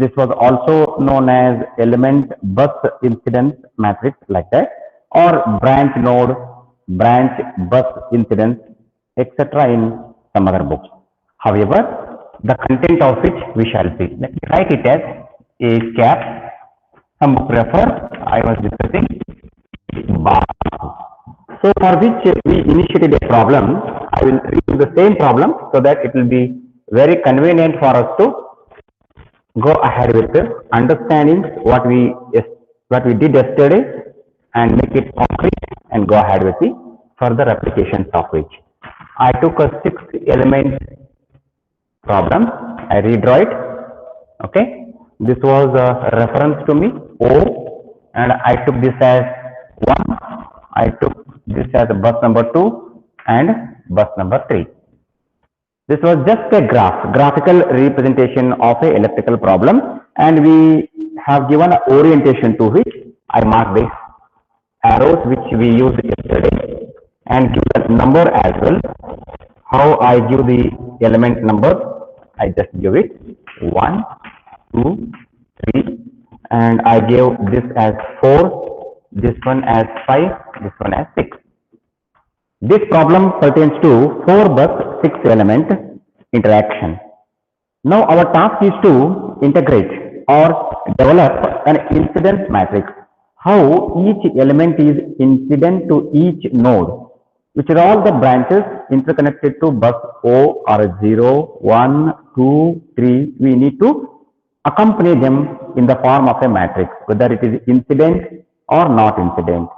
This was also known as element bus incidence matrix, like that, or branch node, branch bus incidence, etc. in some other books. However, the content of which we shall see. Let me write it as a cap. Some book refer, I was discussing bar. So for which we initiated a problem, I will use the same problem so that it will be very convenient for us to go ahead with understanding what we did yesterday and make it concrete and go ahead with the further applications of which. I took a 6 element problem. I redraw it. Okay. This was a reference to me O, and I took this as 1. I took this as bus number 2 and bus number 3. This was just a graphical representation of a electrical problem, and we have given an orientation to which I marked the arrows which we used yesterday and give the number as well. How I give the element number, I just give it 1, 2, 3, and I gave this as 4, this one as 5, this one as 6. This problem pertains to 4 bus 6 element interaction. Now our task is to integrate or develop an incidence matrix. How each element is incident to each node, which are all the branches interconnected to bus O or 0, 1, 2, 3. We need to accompany them in the form of a matrix, whether it is incident or not incident.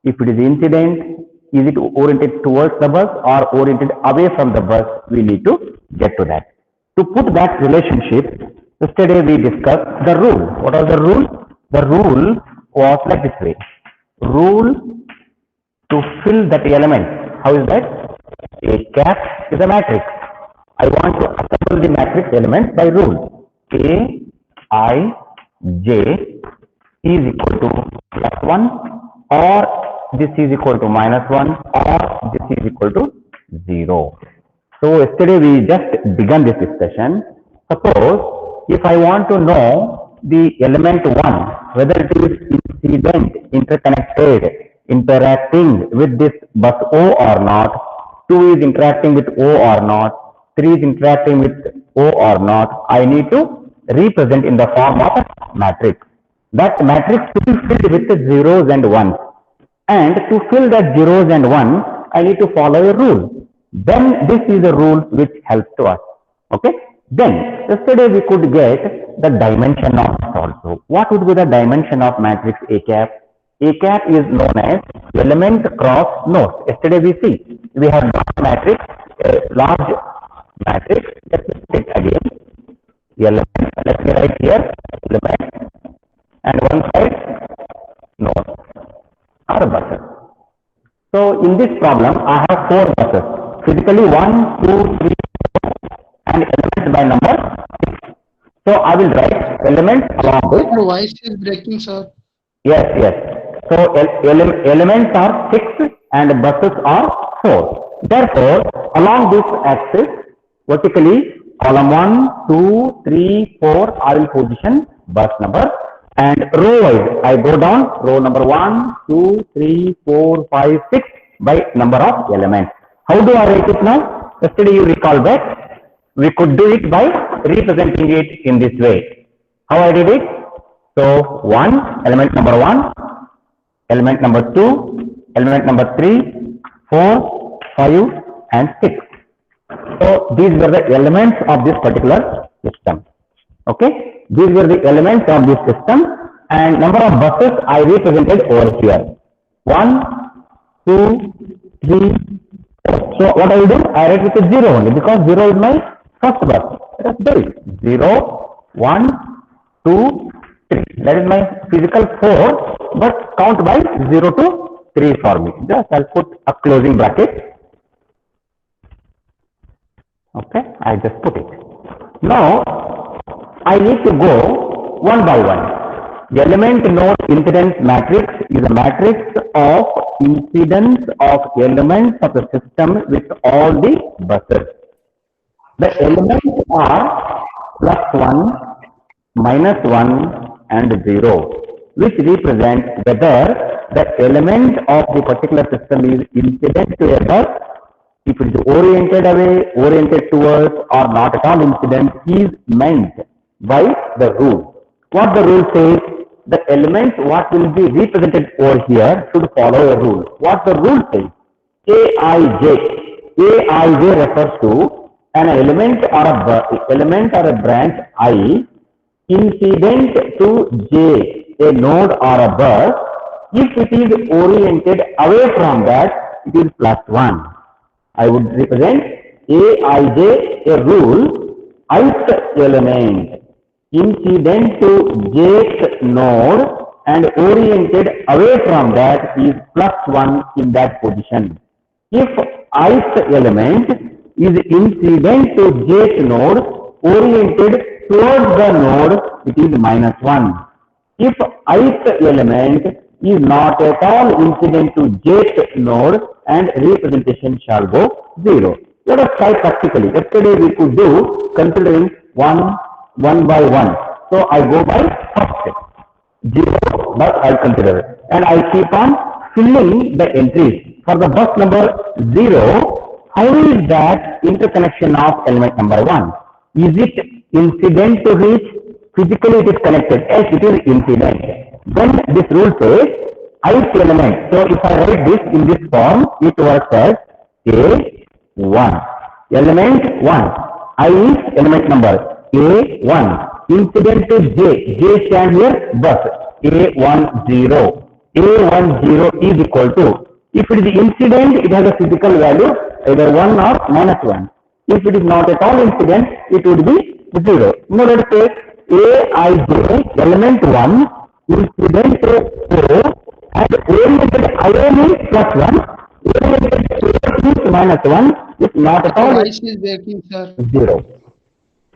If it is incident, is it oriented towards the bus or oriented away from the bus? We need to get to that. To put that relationship, yesterday we discussed the rule. What was the rule? The rule was like this way. Rule to fill that element. How is that? A cap is a matrix. I want to assemble the matrix element by rule. A, I, J is equal to +1, or this is equal to -1, or this is equal to 0. So yesterday we just began this discussion. Suppose if I want to know the element 1, whether it is incident, interconnected, interacting with this bus O or not, 2 is interacting with O or not, 3 is interacting with O or not, I need to represent in the form of a matrix. That matrix will be filled with the zeros and ones. And to fill that zeros and 1, I need to follow a rule. Then this is a rule which helps to us. Okay. Then yesterday we could get the dimension of it also. What would be the dimension of matrix A cap? A cap is known as element cross node. Yesterday we see we have a matrix, a large matrix. Let me take again. Element. Let me write here element, and one side node or buses. So in this problem, I have 4 buses. Physically 1, 2, 3, 4, and elements by number 6. So I will write elements along with. Your voice is breaking, sir. Yes, yes. So elements are 6 and buses are 4. Therefore, along this axis, vertically, column 1, 2, 3, 4, I will position bus number. And row wise, I go down row number 1, 2, 3, 4, 5, 6 by number of elements. How do I write it now? Yesterday you recall back, we could do it by representing it in this way. How I did it? So 1, element number 1, element number 2, element number 3, 4, 5, and 6. So these were the elements of this particular system. Okay. These were the elements of this system, and number of buses I represented over here. 1, 2, 3, 4. So what I will do? I write with a 0 only, because 0 is my first bus. Let us do it. 0, 1, 2, 3. That is my physical 4, but count by 0 to 3 for me. Just I'll put a closing bracket. Okay, I just put it. Now I need to go one by one. The element node incidence matrix is a matrix of incidence of elements of the system with all the buses. The elements are +1, -1 and 0, which represent whether the element of the particular system is incident to a bus, if it is oriented away, oriented towards, or not at all incident, is meant by the rule. What the rule says, the element what will be represented over here should follow a rule. What the rule says, Aij. Aij refers to an element or a branch I incident to J, a node or a bus. If it is oriented away from that, it is +1. I would represent Aij, a rule, ith element incident to jth node and oriented away from that is +1 in that position. If ith element is incident to jth node oriented towards the node, it is -1. If ith element is not at all incident to jth node, and representation shall go 0. Let us try practically. Yesterday we could do considering one by one. So I go by first 0, but I consider it. And I keep on filling the entries. For the bus number 0, how is that interconnection of element number 1? Is it incident to reach? Physically it is connected. Yes, it is incident. Then this rule says ith element. So if I write this in this form, it works as A1. Element 1. I is element number A1. Incident to J. J stand here bus. A10. A10 is equal to, if it is incident, it has a physical value either 1 or -1. If it is not at all incident, it would be 0. Now let us say Aij element 1 incident to O and oriented away means +1, oriented towards means -1, if not at all Voice is breaking, sir. 0.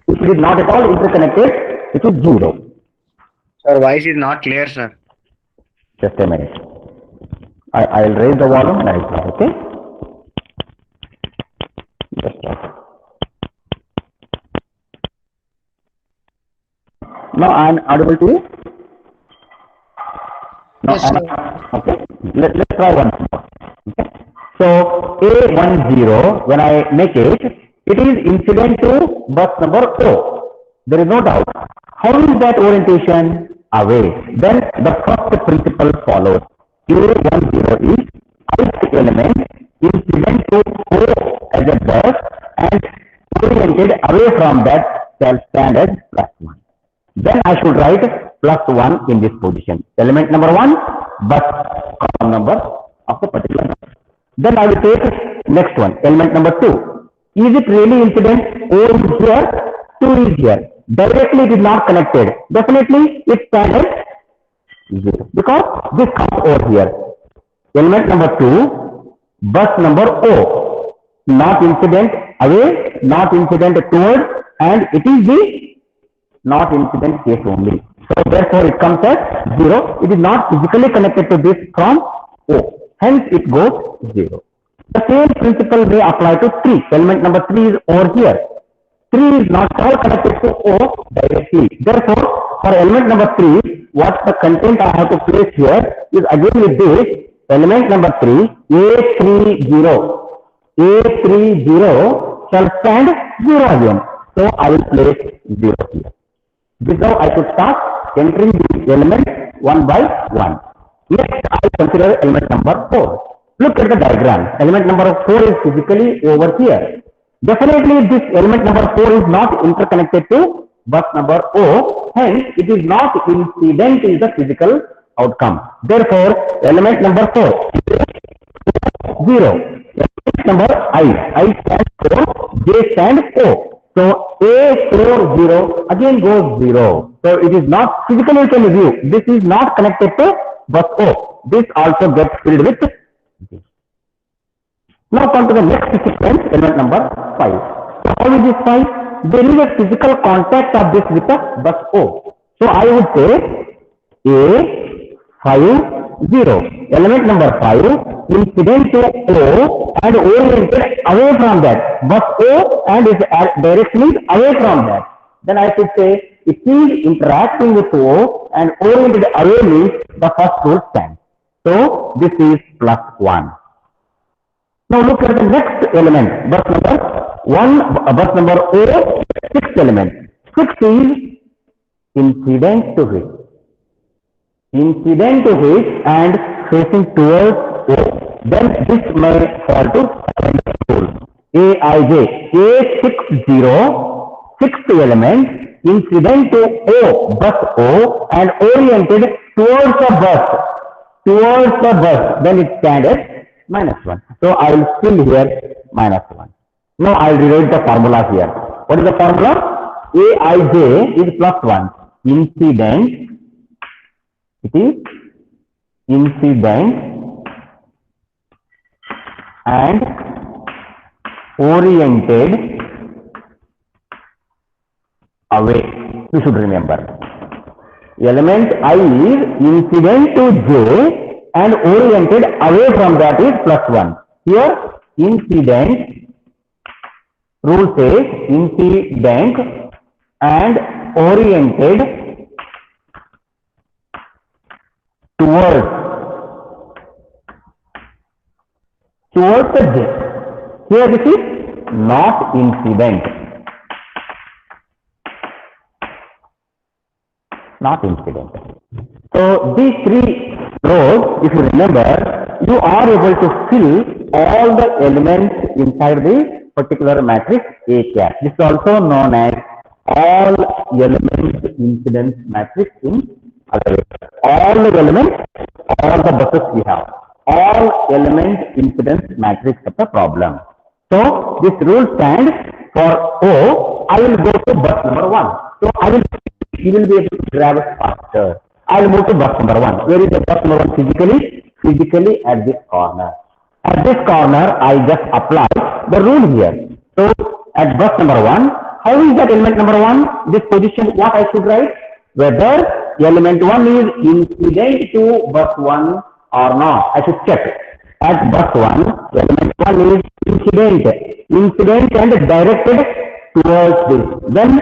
If it is not at all interconnected, it is 0. Sir, voice is not clear, sir. Just a minute. I will raise the volume and I will start, okay? Just start. Now I am audible to you? No, Yes, sir. okay. Let's try once more. Okay. So A10, when I make it, it is incident to bus number O. There is no doubt. How is that orientation? Away. Then the first principle follows. A10 is ith element incident to O as a bus and oriented away from that shall stand as +1. Then I should write +1 in this position. Element number 1, bus column number of the particular bus. Then I will take next one, element number 2. Is it really incident? O is here, 2 is here. Directly it is not connected. Definitely it stands as 0 because this comes over here. Element number 2, bus number O. Not incident away, not incident towards, and it is the not incident case only. So therefore it comes as 0. It is not physically connected to this from O. Hence it goes 0. The same principle may apply to 3. Element number 3 is over here. 3 is not all connected to O directly. Therefore, for element number 3, what the content I have to place here is again with this element number 3, A30. A30 shall stand 0 again. So I will place 0 here. This is how I should start entering the element one by one. Next, I consider element number 4. Look at the diagram. Element number 4 is physically over here. Definitely, this element number 4 is not interconnected to bus number O. Hence, it is not incident in the physical outcome. Therefore, element number 4 is 0. Element number I stands for, J stands O. So A40 again goes 0. So it is not physically can view. This is not connected to bus O. This also gets filled with this. Now come to the next sequence, element number 5. So how is this 5? There is a physical contact of this with the bus O. So I would say A50. Element number 5 incident to O and oriented away from that. Bus O and its direction is away from that. then I should say it is interacting with O and oriented away means the first rule stands. So this is plus 1. Now look at the next element, bus number 1, bus number O, sixth element. 6 is incident to which. Incident to which and facing towards O. Then this may fall to rule. Aij, A60, sixth element, incident to O, bus O, and oriented towards the bus, then it stands as -1. So I will fill here -1. Now I will rewrite the formula here. What is the formula? Aij is +1. Incident, it is incident and oriented away. You should remember. Element I is incident to J and oriented away from that is +1. Here incident, rule says incident and oriented towards the J. Here this is not incident. Not incident. So these three rows, if you remember, you are able to fill all the elements inside the particular matrix A cap. This is also known as all elements incidence matrix in other way. All the elements, all the buses we have. All element incidence matrix of the problem. So this rule stands for O. I will go to bus number 1. So you will be able to grab it faster. I will move to bus number 1. Where is the bus number 1 physically? Physically at this corner. At this corner, I just apply the rule here. So at bus number 1, how is that element number 1? This position, what I should write? Whether element 1 is incident to bus 1 or not. I should check. At bus 1, element 1 is incident and directed towards this. Then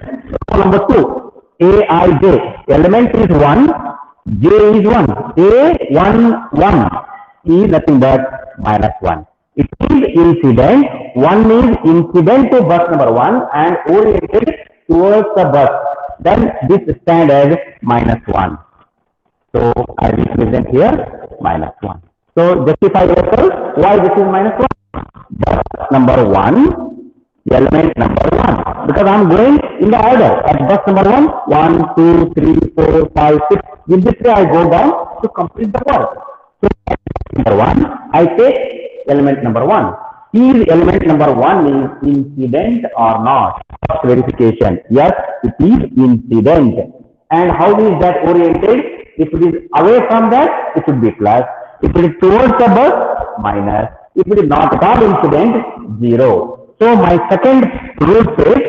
number 2. Aij, element is 1, J is 1, A11 is nothing but -1. It is incident, 1 is incident to bus number 1 and oriented towards the bus. Then this stands as -1. So I represent here -1. So justify yourself why this is -1. Bus number 1. Element number 1, because I am going in the order at bus number 1, 1, 2, 3, 4, 5, 6. In this way I go down to complete the work. So number 1, I take element number 1. Is element number 1 is incident or not? First verification. Yes, it is incident. And how is that oriented? If it is away from that, it should be plus. If it is towards the bus, minus. If it is not at all incident, 0. So my second rule says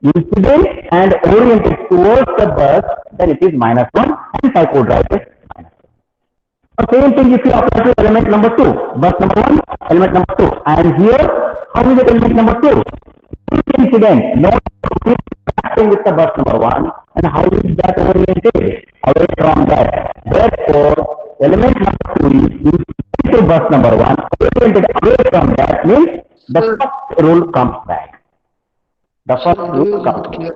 incident and oriented towards the bus, then it is -1, and I could write it -1. The same thing if you apply to element number 2, bus number 1, element number 2, and here, how is it element number 2? Incident, not acting with the bus number 1, and how is that oriented? Away from that. Therefore, element number 2 is incident to bus number 1, oriented away from that means the first rule comes back. The first rule comes back.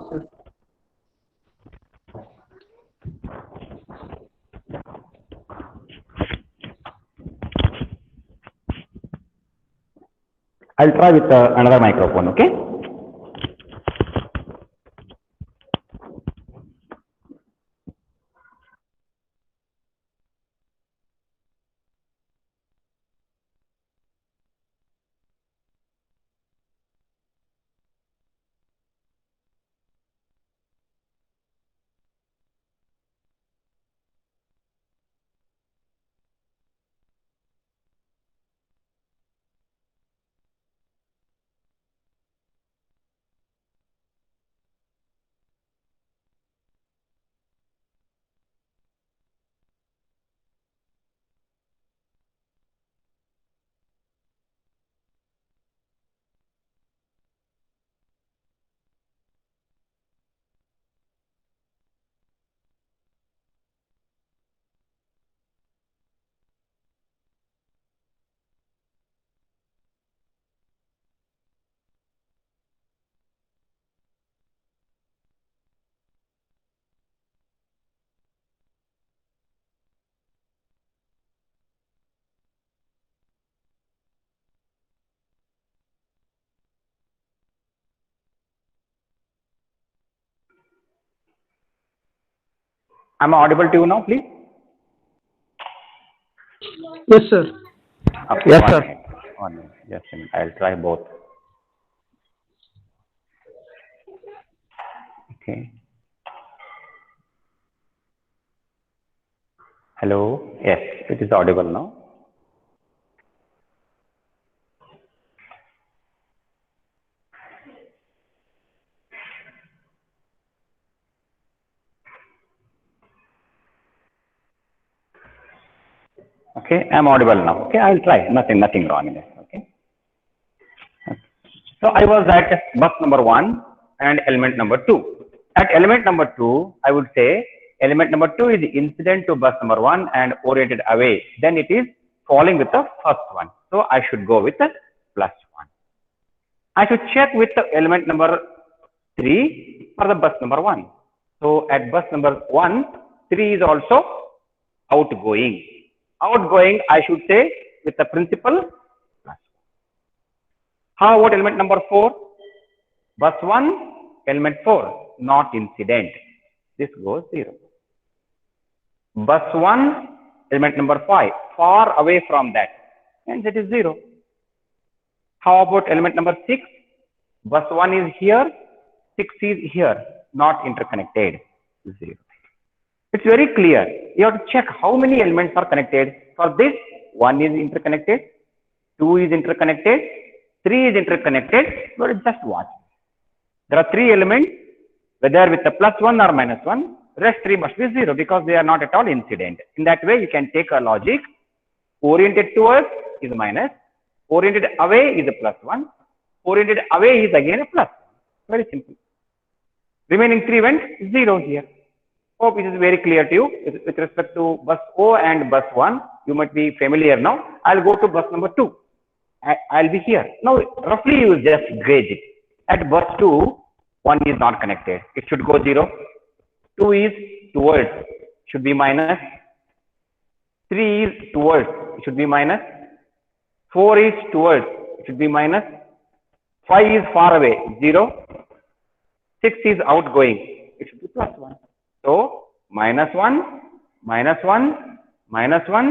I'll try with another microphone, okay? Am I audible to you now, please? Yes, sir. Okay, Yes, one sir. minute. 1 minute. Just a minute. I'll try both. Okay. Hello. Yes, it is audible now. Okay, I'm audible now. Okay, I'll try. Nothing wrong in it. Okay. So I was at bus number 1 and element number 2. At element number 2, I would say element number 2 is incident to bus number 1 and oriented away. Then it is falling with the first one. So I should go with the +1. I should check with the element number 3 for the bus number 1. So at bus number 1, 3 is also outgoing. Outgoing, I should say with the principal +1. How about element number 4? Bus 1, element 4, not incident. This goes 0. Bus 1, element number 5, far away from that, and that is 0. How about element number 6? Bus 1 is here, 6 is here, not interconnected, 0. It's very clear. You have to check how many elements are connected. For this, 1 is interconnected, 2 is interconnected, 3 is interconnected, but just watch. There are 3 elements, whether with the +1 or -1, rest 3 must be 0 because they are not at all incident. In that way, you can take a logic, oriented towards is minus, oriented away is a +1, oriented away is again a +1. Very simple. Remaining 3 went 0 here. Hope it is very clear to you. With respect to bus O and bus 1, you might be familiar now. I'll go to bus number 2. I'll be here. Now, roughly you just gauge it. At bus 2, 1 is not connected. It should go 0. 2 is towards, should be minus. 3 is towards, it should be minus. 4 is towards, it should be minus. 5 is far away, 0. 6 is outgoing, it should be +1. So, -1, -1, -1,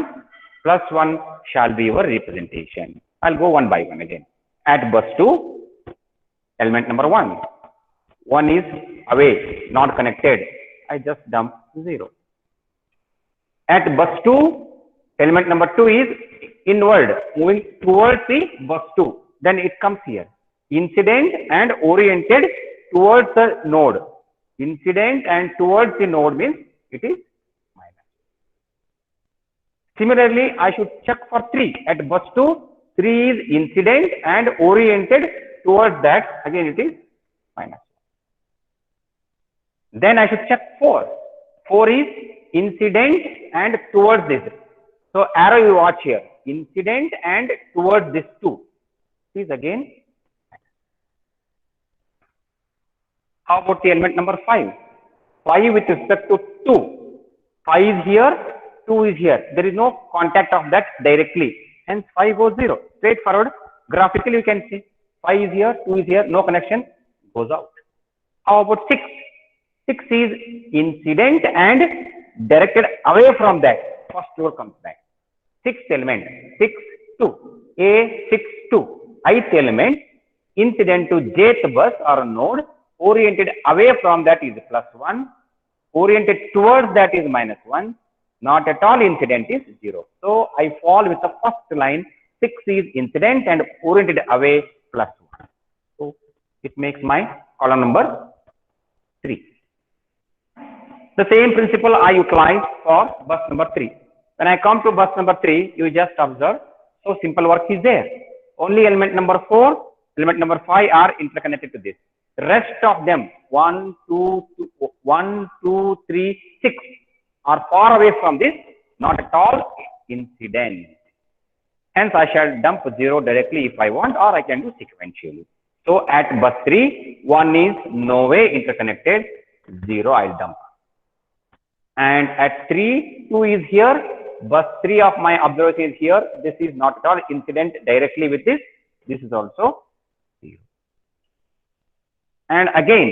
+1 shall be your representation. I'll go one by one again. At bus 2, element number 1. 1 is away, not connected. I just dump 0. At bus 2, element number 2 is inward, moving towards the bus 2. Then it comes here. Incident and oriented towards the node. Incident and towards the node means it is minus. Similarly, I should check for 3. At bus 2, 3 is incident and oriented towards that. Again, it is minus. Then I should check 4. 4 is incident and towards this. So arrow you watch here. Incident and towards this 2. Is again. How about the element number 5? 5 with respect to 2. 5 is here, 2 is here. There is no contact of that directly. Hence 5 goes 0. Straightforward. Graphically you can see 5 is here, 2 is here, no connection, goes out. How about 6? 6 is incident and directed away from that. First row comes back. 6th element, 6, 2. A, 6, 2. Ith element, incident to jth bus or node, oriented away from that is +1. Oriented towards that is -1. Not at all incident is 0. So I fall with the first line. 6 is incident and oriented away +1. So it makes my column number 3. The same principle I utilize for bus number 3. When I come to bus number 3, you just observe. So simple work is there. Only element number 4, element number 5 are interconnected to this. Rest of them, 1, 2, 3, 6 are far away from this, not at all incident. Hence, I shall dump 0 directly if I want, or I can do sequentially. So at bus 3, 1 is no way interconnected, 0 I'll dump. And at 3, 2 is here, bus 3 of my observation is here. This is not at all incident directly with this. This is also 0. And again,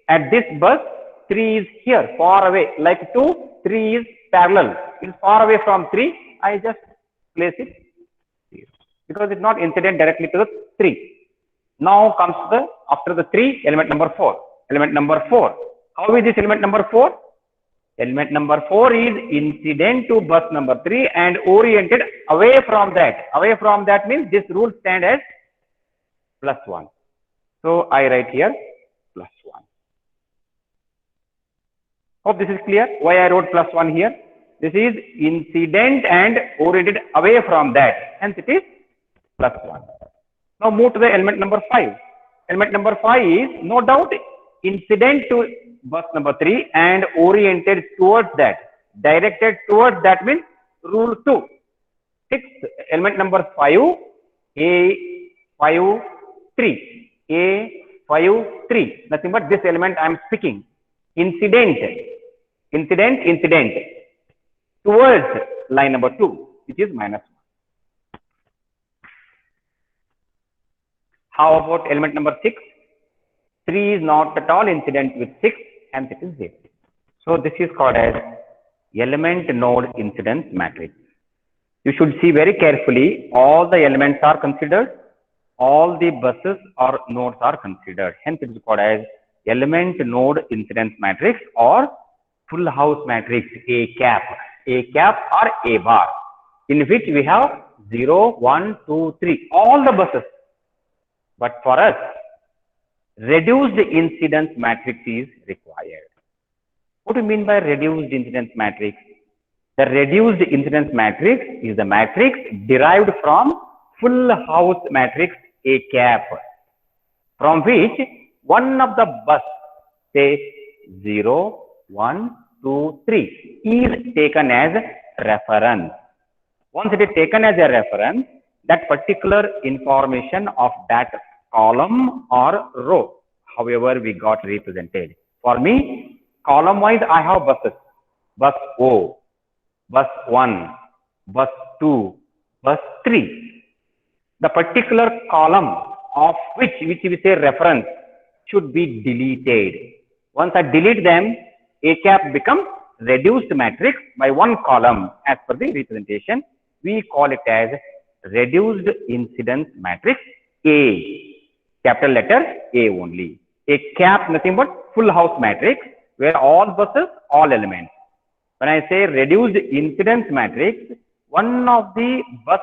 at this bus, 3 is here, far away, like 2, 3 is parallel. It's far away from 3. I just place it here because it's not incident directly to the 3. Now comes the, after the 3, element number 4. Element number 4. How is this element number 4? Element number 4 is incident to bus number 3 and oriented away from that. Away from that means this rule stands as +1. So I write here +1. Hope this is clear. Why I wrote +1 here? This is incident and oriented away from that. Hence it is +1. Now move to the element number 5. Element number 5 is no doubt incident to bus number 3 and oriented towards that. Directed towards that means rule 2. Sixth element number 5, A5 3. A5 3. Nothing but this element I am speaking. Incident towards line number 2, which is -1. How about element number 6? 3 is not at all incident with 6, and it is 0. So this is called as element node incidence matrix. You should see very carefully, all the elements are considered, all the buses or nodes are considered. Hence it is called as element node incidence matrix or full house matrix, A cap or A bar, in which we have 0, 1, 2, 3, all the buses. But for us, reduced incidence matrix is required. What do you mean by reduced incidence matrix? The reduced incidence matrix is the matrix derived from full house matrix A cap, from which one of the bus, say 0, 1, 2, 3, is taken as reference. Once it is taken as a reference, that particular information of that column or row, however we got represented. For me, column wise I have buses. Bus O, bus 1, bus 2, bus 3. The particular column of which we say reference should be deleted. Once I delete them, A cap becomes reduced matrix by one column as per the representation. We call it as reduced incidence matrix A, capital letter A only. A cap nothing but full house matrix where all buses, all elements. When I say reduced incidence matrix, one of the bus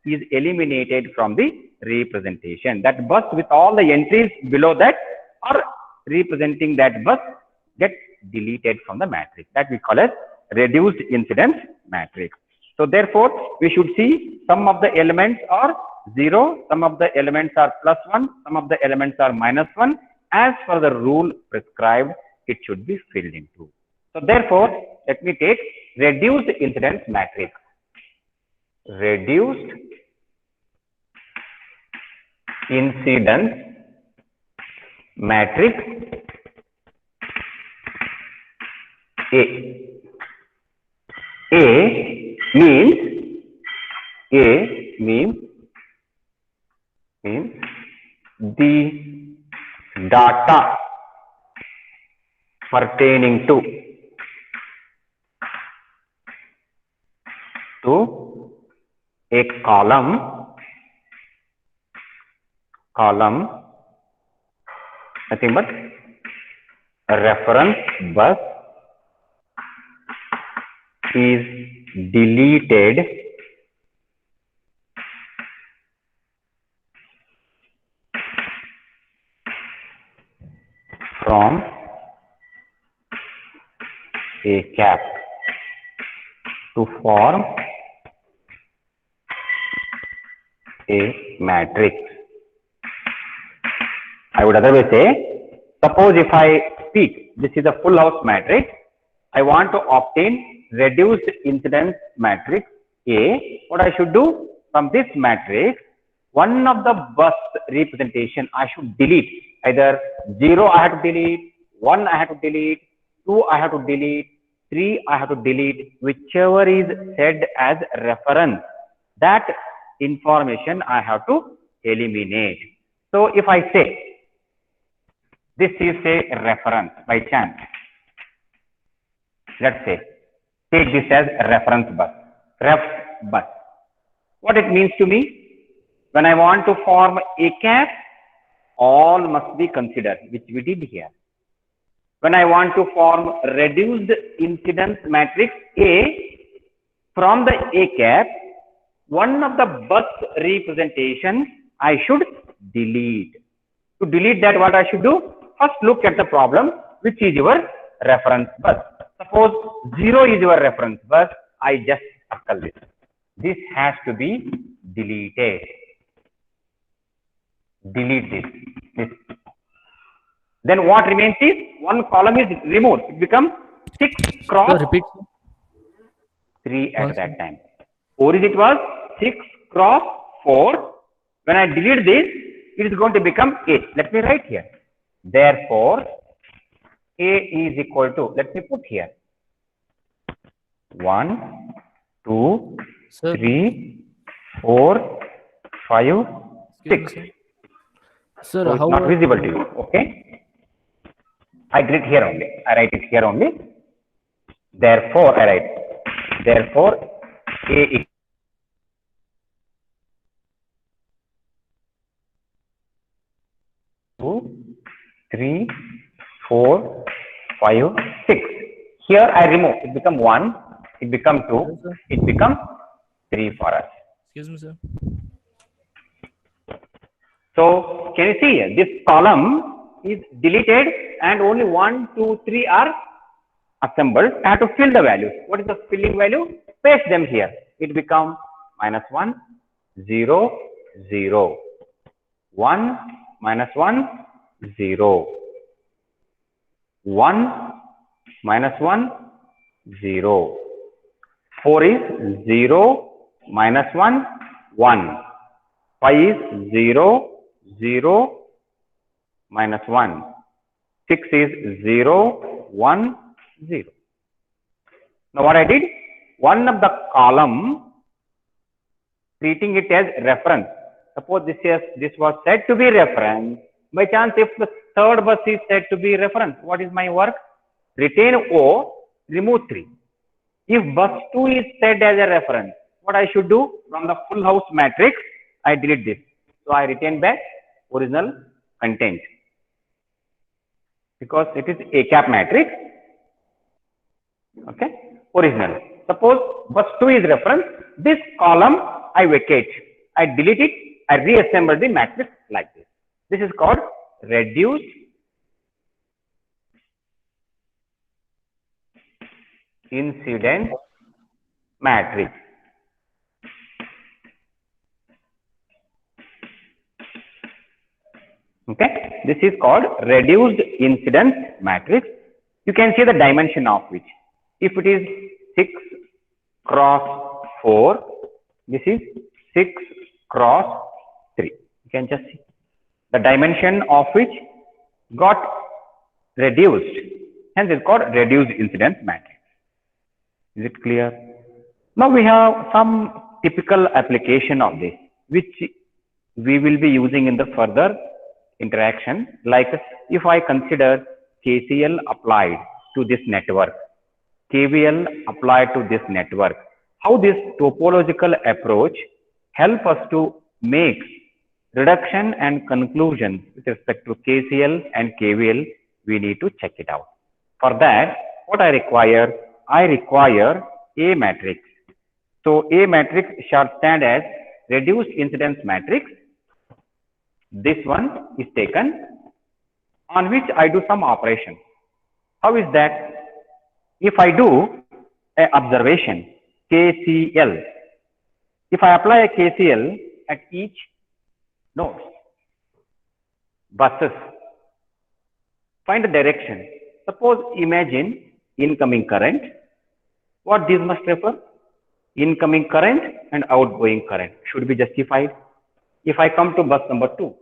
is eliminated from the representation. That bus with all the entries below that are representing that bus gets deleted from the matrix. That we call as reduced incidence matrix. So therefore, we should see some of the elements are 0, some of the elements are +1, some of the elements are -1. As per the rule prescribed, it should be filled into. So therefore, let me take reduced incidence matrix. Reduced incidence matrix A. A means the data pertaining to a column nothing but a reference bus is deleted from A cap to form a matrix. I would otherwise say, suppose if I speak, this is a full house matrix. I want to obtain reduced incidence matrix A. What I should do? From this matrix, one of the bus representation I should delete. Either 0 I have to delete, 1 I have to delete, 2 I have to delete, 3 I have to delete, whichever is said as reference. That information I have to eliminate. So if I say this is a reference by chance, Let's say, take this as a reference bus, ref bus. What it means to me? When I want to form a cap, all must be considered, which we did here. When I want to form reduced incidence matrix A, from the A cap, one of the bus representations I should delete. To delete that, what I should do? First look at the problem, which is your reference bus. Suppose 0 is your reference bus, I just circle this. This has to be deleted. Delete this. Then what remains is one column is removed. It becomes 6 cross So repeat. 3 at that time. Or it was 6 cross 4. When I delete this, it is going to become A. Let me write here. Therefore, A is equal to, let me put here, 1, 2, Sir, 3, 4, 5, 6. excuse me, sir. So it's not visible to you. Okay. I did it here only. I write it here only. Therefore, I write. Therefore, A is 2, 3, 4, 5, 6. Here I remove. It become 1. It become 2. It become 3 for us. Excuse me, sir. So can you see this column is deleted and only 1, 2, 3 are assembled. I have to fill the values. What is the filling value? Paste them here. It becomes -1, 0, 0. 1, -1, 0. 1, -1, 0. 4 is 0, -1, 1. 5 is 0, 0, -1. 6 is 0, 1, 0. Now what I did? One of the column, treating it as reference. Suppose this was said to be reference. By chance, if the third bus is said to be reference, what is my work? Retain O, remove 3. If bus 2 is said as a reference, what I should do? From the full house matrix, I delete this. So I retain back original content. Because it is A cap matrix. Okay, original. Suppose bus 2 is reference. This column I vacate. I delete it. I reassemble the matrix like this. This is called reduced incidence matrix. Okay, this is called reduced incidence matrix. You can see the dimension of which. If it is 6 cross 4, this is 6 cross 3. You can just see the dimension of which got reduced. Hence, it's called reduced incidence matrix. Is it clear? Now we have some typical application of this, which we will be using in the further interaction. Like if I consider KCL applied to this network, KVL applied to this network, how this topological approach help us to make reduction and conclusion with respect to KCL and KVL, we need to check it out. For that, what I require A matrix. So A matrix shall stand as reduced incidence matrix. This one is taken on which I do some operation. How is that? If I do a observation, KCL, if I apply a KCL at each node, buses, find the direction. Suppose imagine incoming current. What this must refer? Incoming current and outgoing current should be justified. If I come to bus number 2,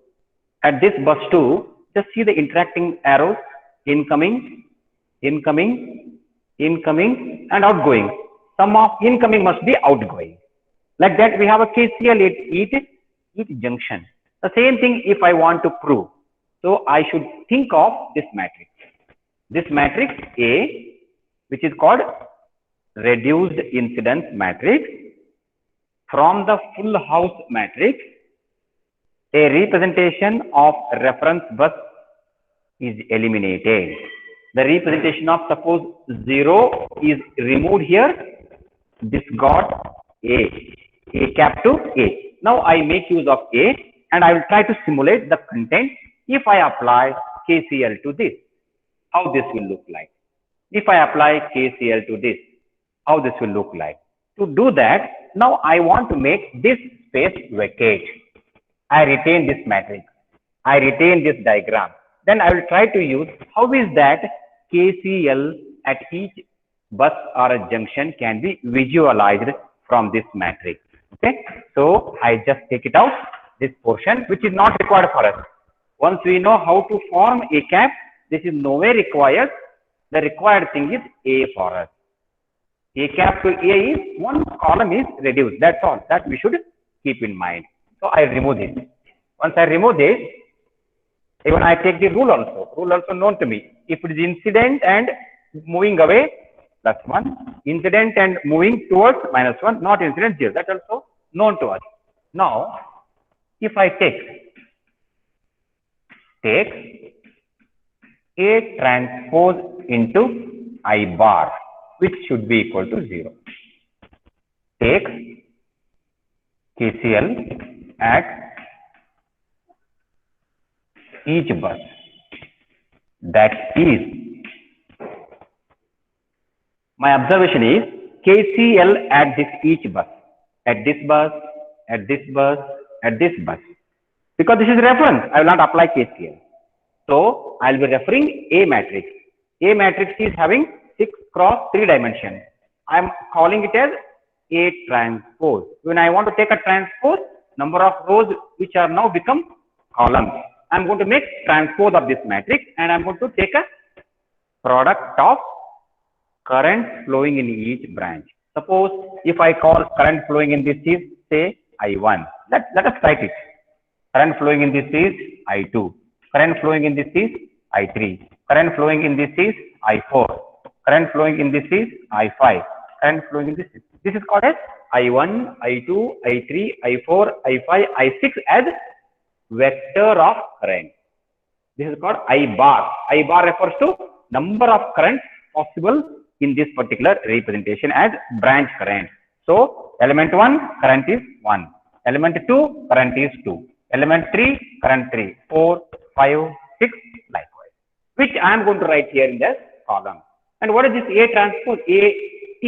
at this bus 2, just see the interacting arrows, incoming, incoming, incoming, and outgoing. Sum of incoming must be outgoing. Like that, we have a KCL at each junction. The same thing if I want to prove. So I should think of this matrix. This matrix A which is called reduced incidence matrix. From the full house matrix, a representation of reference bus is eliminated. The representation of suppose 0 is removed here. This got A cap to A. Now I make use of A and I will try to simulate the content if I apply KCL to this. How this will look like? If I apply KCL to this, how this will look like? To do that, now I want to make this space vacate. I retain this matrix. I retain this diagram. Then I will try to use how is that KCL at each bus or a junction can be visualized from this matrix. Okay. So I just take it out, this portion, which is not required for us. Once we know how to form a cap, this is nowhere required. The required thing is A for us. A cap to A is one column is reduced. That's all that we should keep in mind. So I remove this. Once I remove this, even I take the rule also known to me. If it is incident and moving away, +1, incident and moving towards -1, not incident 0. That's also known to us. Now, if I take A transpose into I bar, which should be equal to 0. Take KCL at each bus, that is, my observation is KCL at this each bus, at this bus, at this bus, at this bus, because this is reference. I will not apply KCL. So I will be referring A matrix. A matrix is having 6 cross 3 dimension. I am calling it as A transpose. When I want to take a transpose, number of rows which are now become columns. I am going to make transpose of this matrix and I am going to take a product of current flowing in each branch. Suppose if I call current flowing in this is say I1. Let us write it. Current flowing in this is I2. Current flowing in this is I3. Current flowing in this is I4. Current flowing in this is I5. Current flowing in this is. This is called as I1, I2, I3, I4, I5, I6 as vector of current. This is called I bar. I bar refers to number of currents possible in this particular representation as branch current. So element 1 current is 1. Element 2 current is 2. Element 3 current 3. 4, 5, 6 likewise. Which I am going to write here in the column. And what is this A transpose? AT.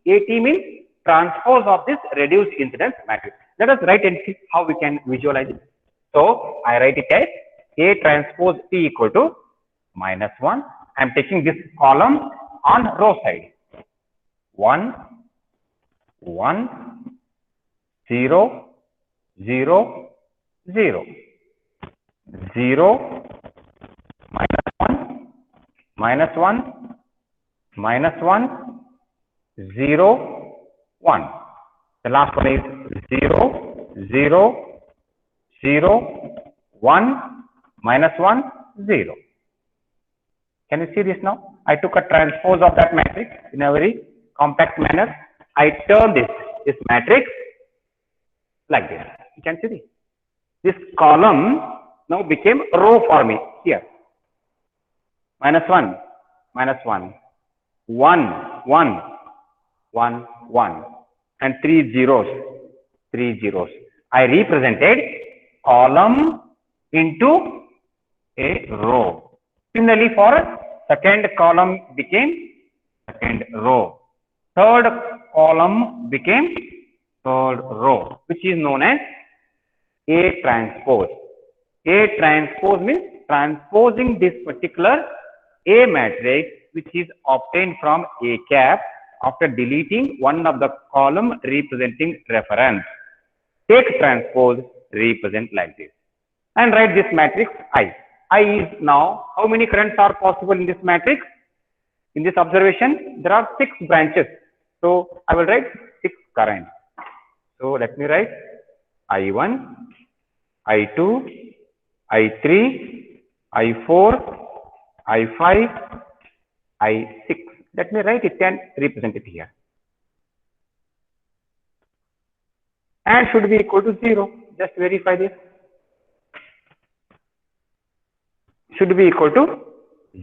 AT means transpose of this reduced incidence matrix. Let us write and see how we can visualize it. So I write it as A transpose T equal to -1. I am taking this column on row side. 1, 1, 0, 0, 0, 0, -1, -1, -1, 0, 1. The last one is 0, 0, 0, 1, -1, 0. Can you see this now? I took a transpose of that matrix in a very compact manner. I turn this matrix like this. You can see this. This column now became row for me here. -1, -1, 1, 1, 1, 1, and 3 zeros, 3 zeros. I represented column into a row. Similarly, for second column became second row. Third column became third row, which is known as A transpose. A transpose means transposing this particular A matrix, which is obtained from A cap after deleting one of the column representing reference. Take transpose, represent like this. And write this matrix I. I is now, how many currents are possible in this matrix? In this observation, there are 6 branches. So I will write 6 currents. So let me write I1, I2, I3, I4, I5, I6 Let me write it and represent it here. And should be equal to 0. Just verify this. Should be equal to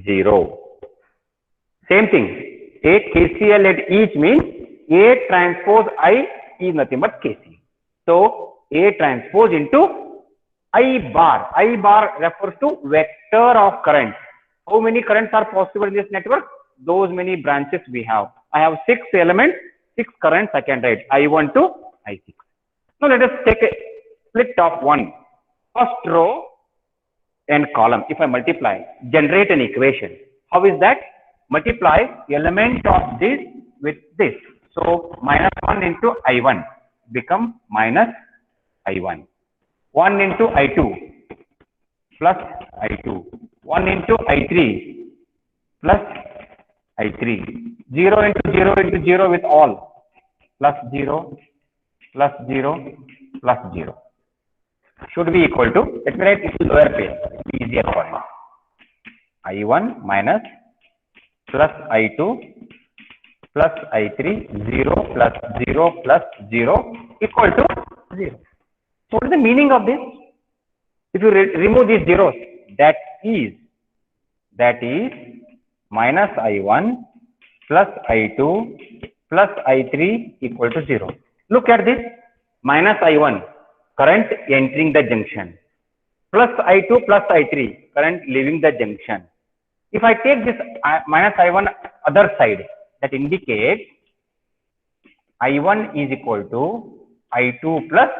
0. Same thing. Take KCL at each means A transpose I is nothing but KCL. So A transpose into I bar. I bar refers to vector of current. How many currents are possible in this network? Those many branches we have. I have 6 elements, 6 currents I can write. I1 to I6. Now let us take a split of one. First row and column. If I multiply, generate an equation. How is that? Multiply element of this with this. So minus 1 into I1 become minus I1. 1 into I2 plus I2. 1 into I3 plus I3. 0 into 0 into 0 with all. Plus 0, plus 0, plus 0. Should be equal to, let me write it in lower pace. Easier for you. I1 minus plus I2 plus I3, 0 plus 0 plus 0 equal to 0. So what is the meaning of this? If you remove these zeros, that is minus I1 plus I2 plus I3 equal to 0. Look at this. Minus I1, current entering the junction, plus I2 plus I3, current leaving the junction. If I take this minus I1 other side, that indicates I1 is equal to I2 plus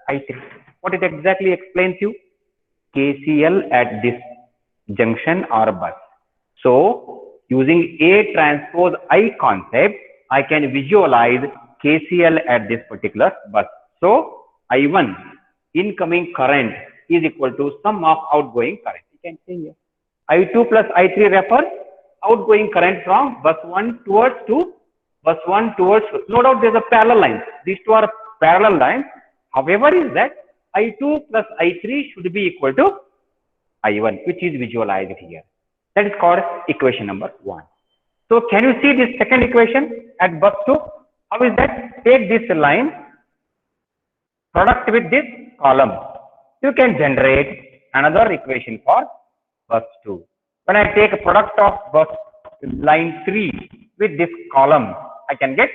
I3. What it exactly explains you? KCL at this junction or bus. So using A transpose I concept, I can visualize KCL at this particular bus. So I1 incoming current is equal to sum of outgoing current. You can see here. I2 plus I3 refers outgoing current from bus 1 towards 2, bus 1 towards 2. No doubt there is a parallel line. These two are parallel lines. However, is that I2 plus I3 should be equal to I1, which is visualized here. That is called equation number 1. So can you see this second equation at bus 2? How is that? Take this line, product with this column. You can generate another equation for bus 2. When I take a product of bus line 3 with this column, I can get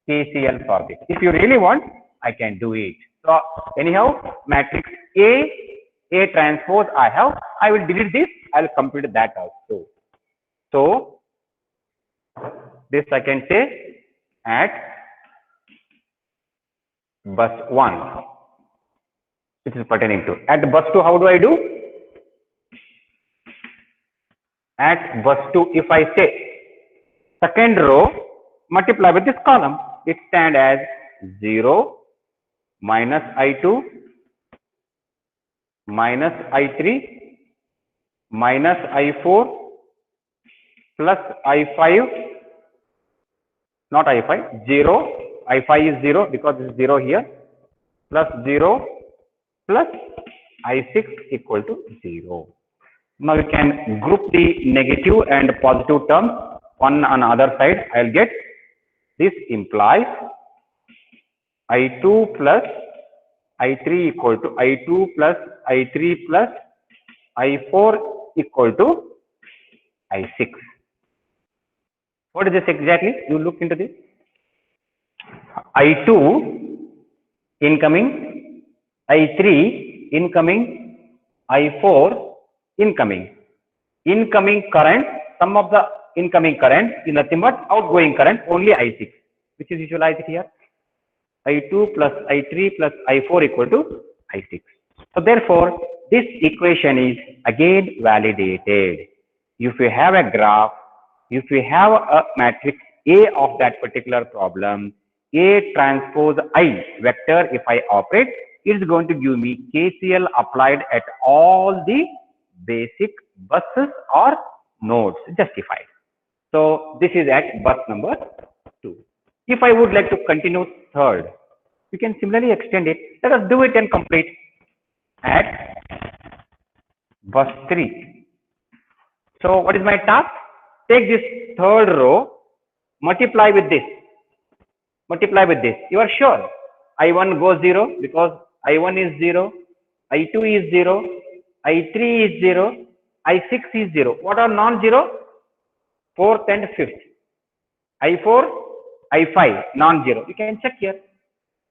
KCL for this. If you really want, I can do it. So anyhow, matrix A transpose I have. I will delete this. I will complete that also. So this I can say at bus 1, which is pertaining to. At bus 2, how do I do? At bus 2, if I say second row, multiply with this column, it stands as 0 minus I2 minus I3 minus I4 plus I5, not I5, 0, I5 is 0 because this is 0 here, plus 0 plus I6 equal to 0. Now you can group the negative and positive terms one on the other side. I'll get this implies I2 plus I3 equal to I2 plus I3 plus I4 equal to I6. What is this exactly? You look into this. I2 incoming, I3 incoming, I4 incoming. Incoming current, sum of the incoming current is nothing but outgoing current, only I6, which is visualized here. I2 plus I3 plus I4 equal to I6. So therefore, this equation is again validated. If you have a graph, if you have a matrix A of that particular problem, A transpose I vector, if I operate, it is going to give me KCL applied at all the basic buses or nodes justified. So this is at bus number 2. If I would like to continue third, you can similarly extend it. Let us do it and complete at bus 3. So what is my task? take this third row, multiply with this, you are sure I1 goes 0 because I1 is 0, I2 is 0, I3 is 0, I6 is 0. What are non-zero? 4th and 5th. I4, I5, non-zero. You can check here.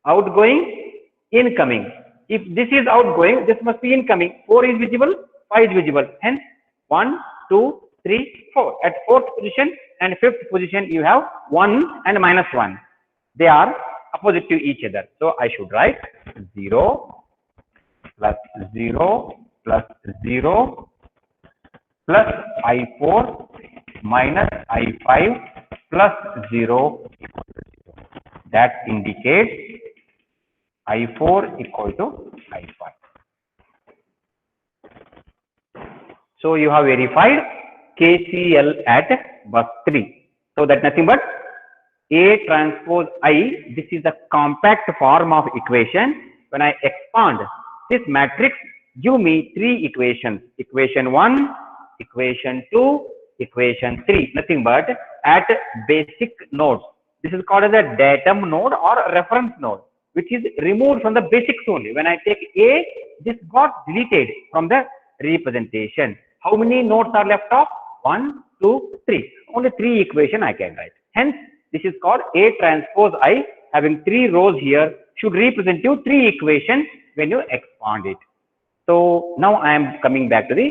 Outgoing, incoming. If this is outgoing, this must be incoming. 4 is visible, 5 is visible. Hence, 1, 2, 3, 4. At 4th position and 5th position, you have 1 and -1. They are opposite to each other. So, I should write 0 plus 0 plus 0 plus I4 minus I5 plus 0. That indicates I4 equal to I5. So you have verified KCL at bus 3. So that's nothing but A transpose I. This is the compact form of equation. When I expand this matrix, give me 3 equations. Equation 1, equation 2, equation 3. Nothing but at basic nodes. This is called as a datum node or a reference node, which is removed from the basics only. When I take A, this got deleted from the representation. How many nodes are left off? 1, 2, 3. Only 3 equation I can write. Hence, this is called A transpose I. Having 3 rows here should represent you 3 equations when you expand it. So now I am coming back to the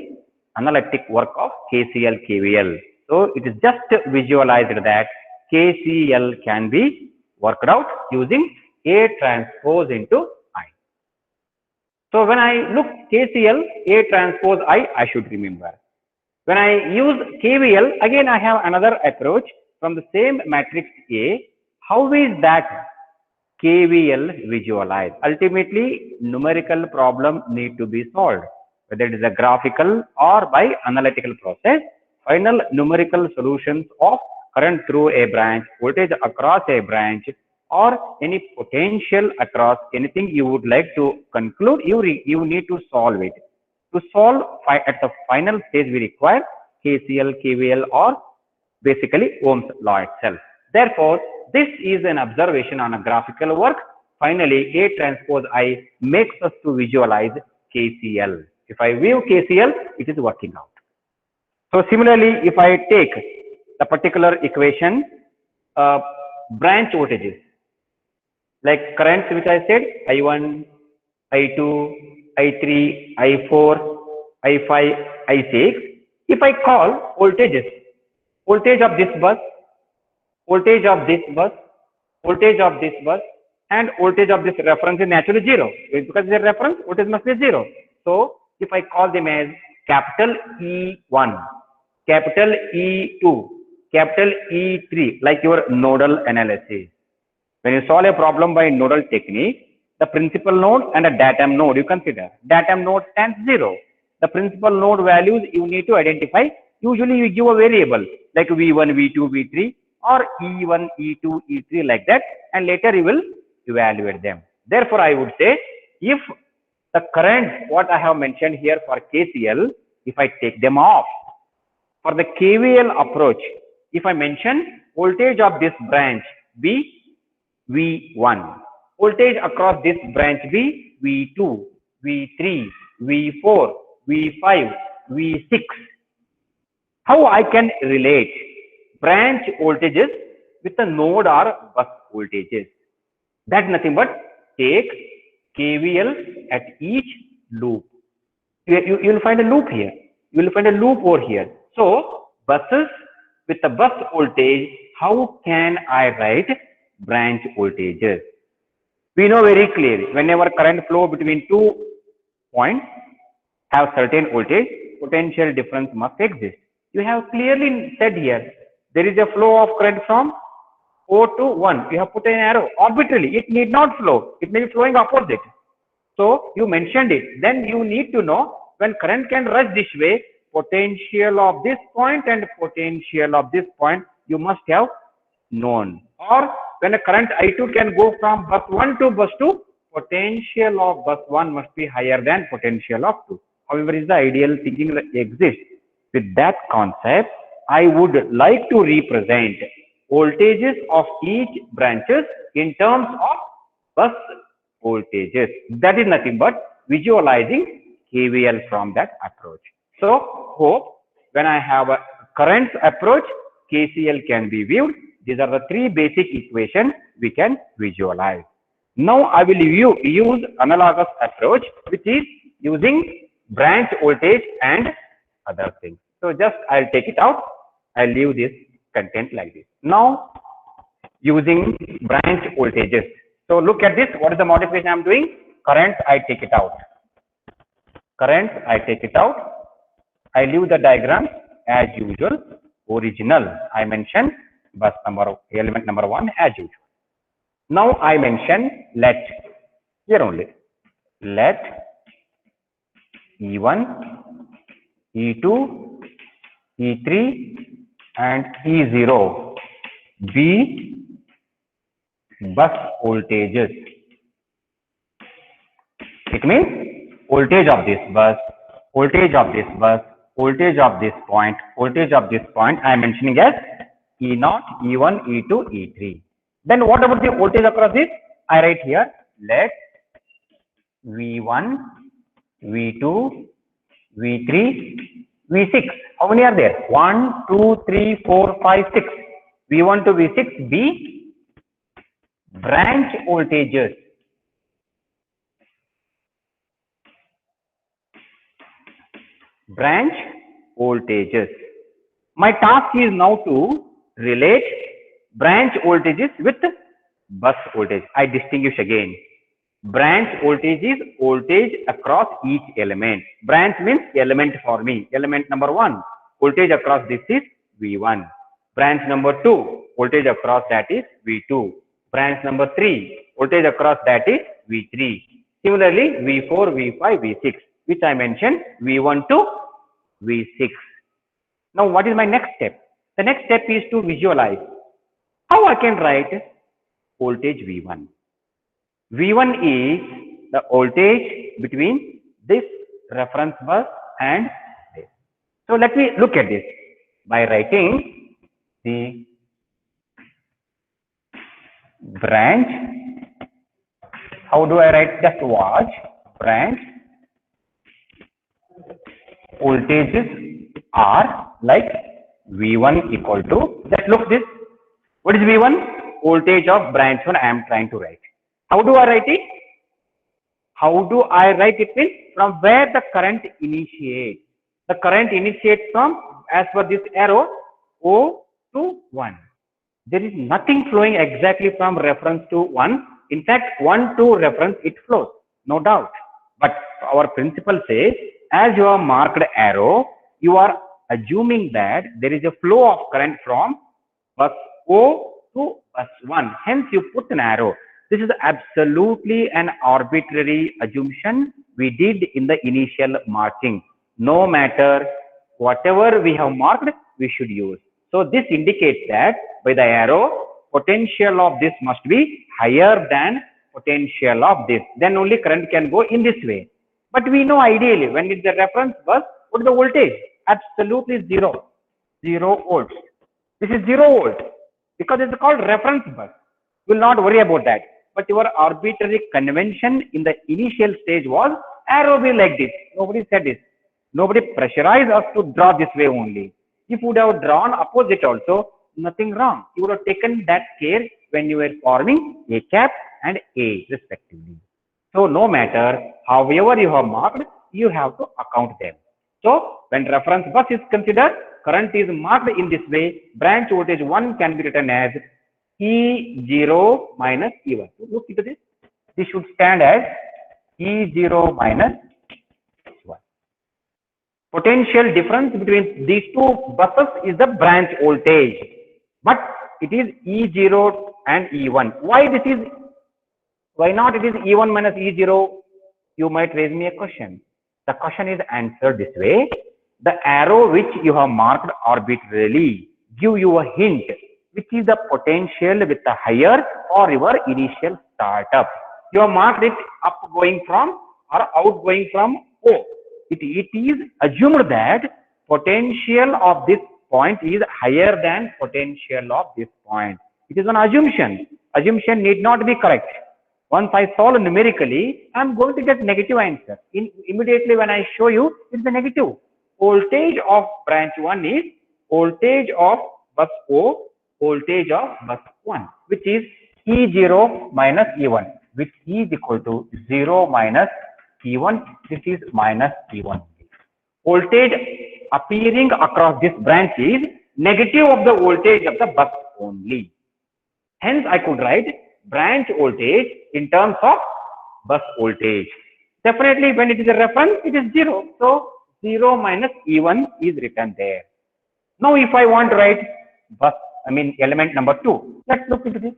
analytic work of KCL, KVL. So it is just visualized that KCL can be worked out using A transpose into I. So when I look KCL, A transpose I should remember. When I use KVL, again I have another approach from the same matrix A. How is that KVL visualized? Ultimately, numerical problem need to be solved, whether it is a graphical or by analytical process. Final numerical solutions of current through a branch, voltage across a branch, or any potential across anything you would like to conclude, you need to solve it. To solve at the final stage, we require KCL, KVL, or basically Ohm's law itself. Therefore, this is an observation on a graphical work. Finally, A transpose I makes us to visualize KCL. If I view KCL, it is working out. So similarly, if I take the particular equation, branch voltages, like currents which I said, I1, I2, I3, I4, I5, I6. If I call voltages, voltage of this bus, voltage of this bus, voltage of this bus, and voltage of this reference is naturally 0. Because it's a reference, voltage must be 0. So if I call them as capital E1, capital E2, capital E3, like your nodal analysis. When you solve a problem by nodal technique, the principal node and a datum node you consider. Datum node stands 0. The principal node values you need to identify. Usually you give a variable like V1, V2, V3 or E1, E2, E3 like that, and later you will evaluate them. Therefore, I would say if the current what I have mentioned here for KCL, if I take them off, for the KVL approach, if I mention voltage of this branch be V1, voltage across this branch be V2, V3, V4, V5, V6. How I can relate branch voltages with the node or bus voltages? That's nothing but take KVL at each loop. You will find a loop here. You will find a loop over here. So buses with the bus voltage, how can I write branch voltages? We know very clearly whenever current flow between 2 points have certain voltage, potential difference must exist. You have clearly said here, there is a flow of current from 4 to 1. You have put an arrow arbitrarily. It need not flow. It may be flowing opposite. So you mentioned it. Then you need to know when current can rush this way, potential of this point and potential of this point, you must have known. Or when a current I2 can go from bus 1 to bus 2, potential of bus 1 must be higher than potential of 2. However, is the ideal thinking that exists. With that concept, I would like to represent voltages of each branches in terms of bus voltages. That is nothing but visualizing KVL from that approach. So hope when I have a current approach, KCL can be viewed. These are the three basic equations we can visualize. Now I will use analogous approach, which is using branch voltage and other things. So just I'll take it out. I'll leave this content like this. Now using branch voltages. So look at this. What is the modification I'm doing? Current, I take it out. Current, I take it out. I leave the diagram as usual. Original, I mention bus number, element number 1 as usual. Now I mention let, here only, let E1, E2, E3 and E0 be bus voltages. It means voltage of this bus, voltage of this bus, voltage of this point, voltage of this point I am mentioning as E0, E1, E2, E3. Then what about the voltage across this? I write here, let V1, V2, V3, V6. How many are there? 1, 2, 3, 4, 5, 6. V1 to V6 be branch voltages. Branch voltages. My task is now to relate branch voltages with bus voltage. I distinguish again. Branch voltage is voltage across each element. Branch means element for me. Element number 1, voltage across this is V1. Branch number 2, voltage across that is V2. Branch number 3, voltage across that is V3. Similarly, V4, V5, V6, which I mentioned V1 to V6. Now, what is my next step? The next step is to visualize how I can write voltage V1. V1 is the voltage between this reference bus and this. So let me look at this by writing the branch. How do I write? Just watch. Branch voltages are like V1 equal to, just look this. What is V1? Voltage of branch 1 I am trying to write. How do I write it? How do I write it? Means from where the current initiates. The current initiates from, as per this arrow, O to 1. There is nothing flowing exactly from reference to 1. In fact, 1 to reference it flows, no doubt. But our principle says, as you have marked arrow, you are assuming that there is a flow of current from bus O to bus 1. Hence, you put an arrow. This is absolutely an arbitrary assumption we did in the initial marking. No matter whatever we have marked, we should use. So this indicates that by the arrow, potential of this must be higher than potential of this. Then only current can go in this way. But we know ideally when it's the reference bus, what is the voltage? Absolutely 0. 0 volts. This is 0 volt because it's called reference bus. You will not worry about that. But your arbitrary convention in the initial stage was arrow be like this. Nobody said this. Nobody pressurized us to draw this way only. If you would have drawn opposite also, nothing wrong. You would have taken that care when you were forming A cap and A respectively. So no matter however you have marked, you have to account them. So when reference bus is considered, current is marked in this way. Branch voltage 1 can be written as E0 minus E1. So look into this. This should stand as E0 minus E1. Potential difference between these two buses is the branch voltage, but it is E0 and E1. Why not it is E1 minus E0? You might raise me a question. The question is answered this way. The arrow which you have marked arbitrarily give you a hint, which is the potential with the higher or your initial startup. You have marked it upgoing from or outgoing from O. It is assumed that potential of this point is higher than potential of this point. It is an assumption. Assumption need not be correct. Once I solve numerically, I am going to get negative answer. Immediately when I show you, it's a negative. Voltage of branch 1 is voltage of bus O, voltage of bus 1, which is E0 minus E1, which is equal to 0 minus E1. This is minus E1. Voltage appearing across this branch is negative of the voltage of the bus only. Hence, I could write branch voltage in terms of bus voltage. Definitely, when it is a reference, it is 0. So, 0 minus E1 is written there. Now, if I want to write element number 2, let's look into this.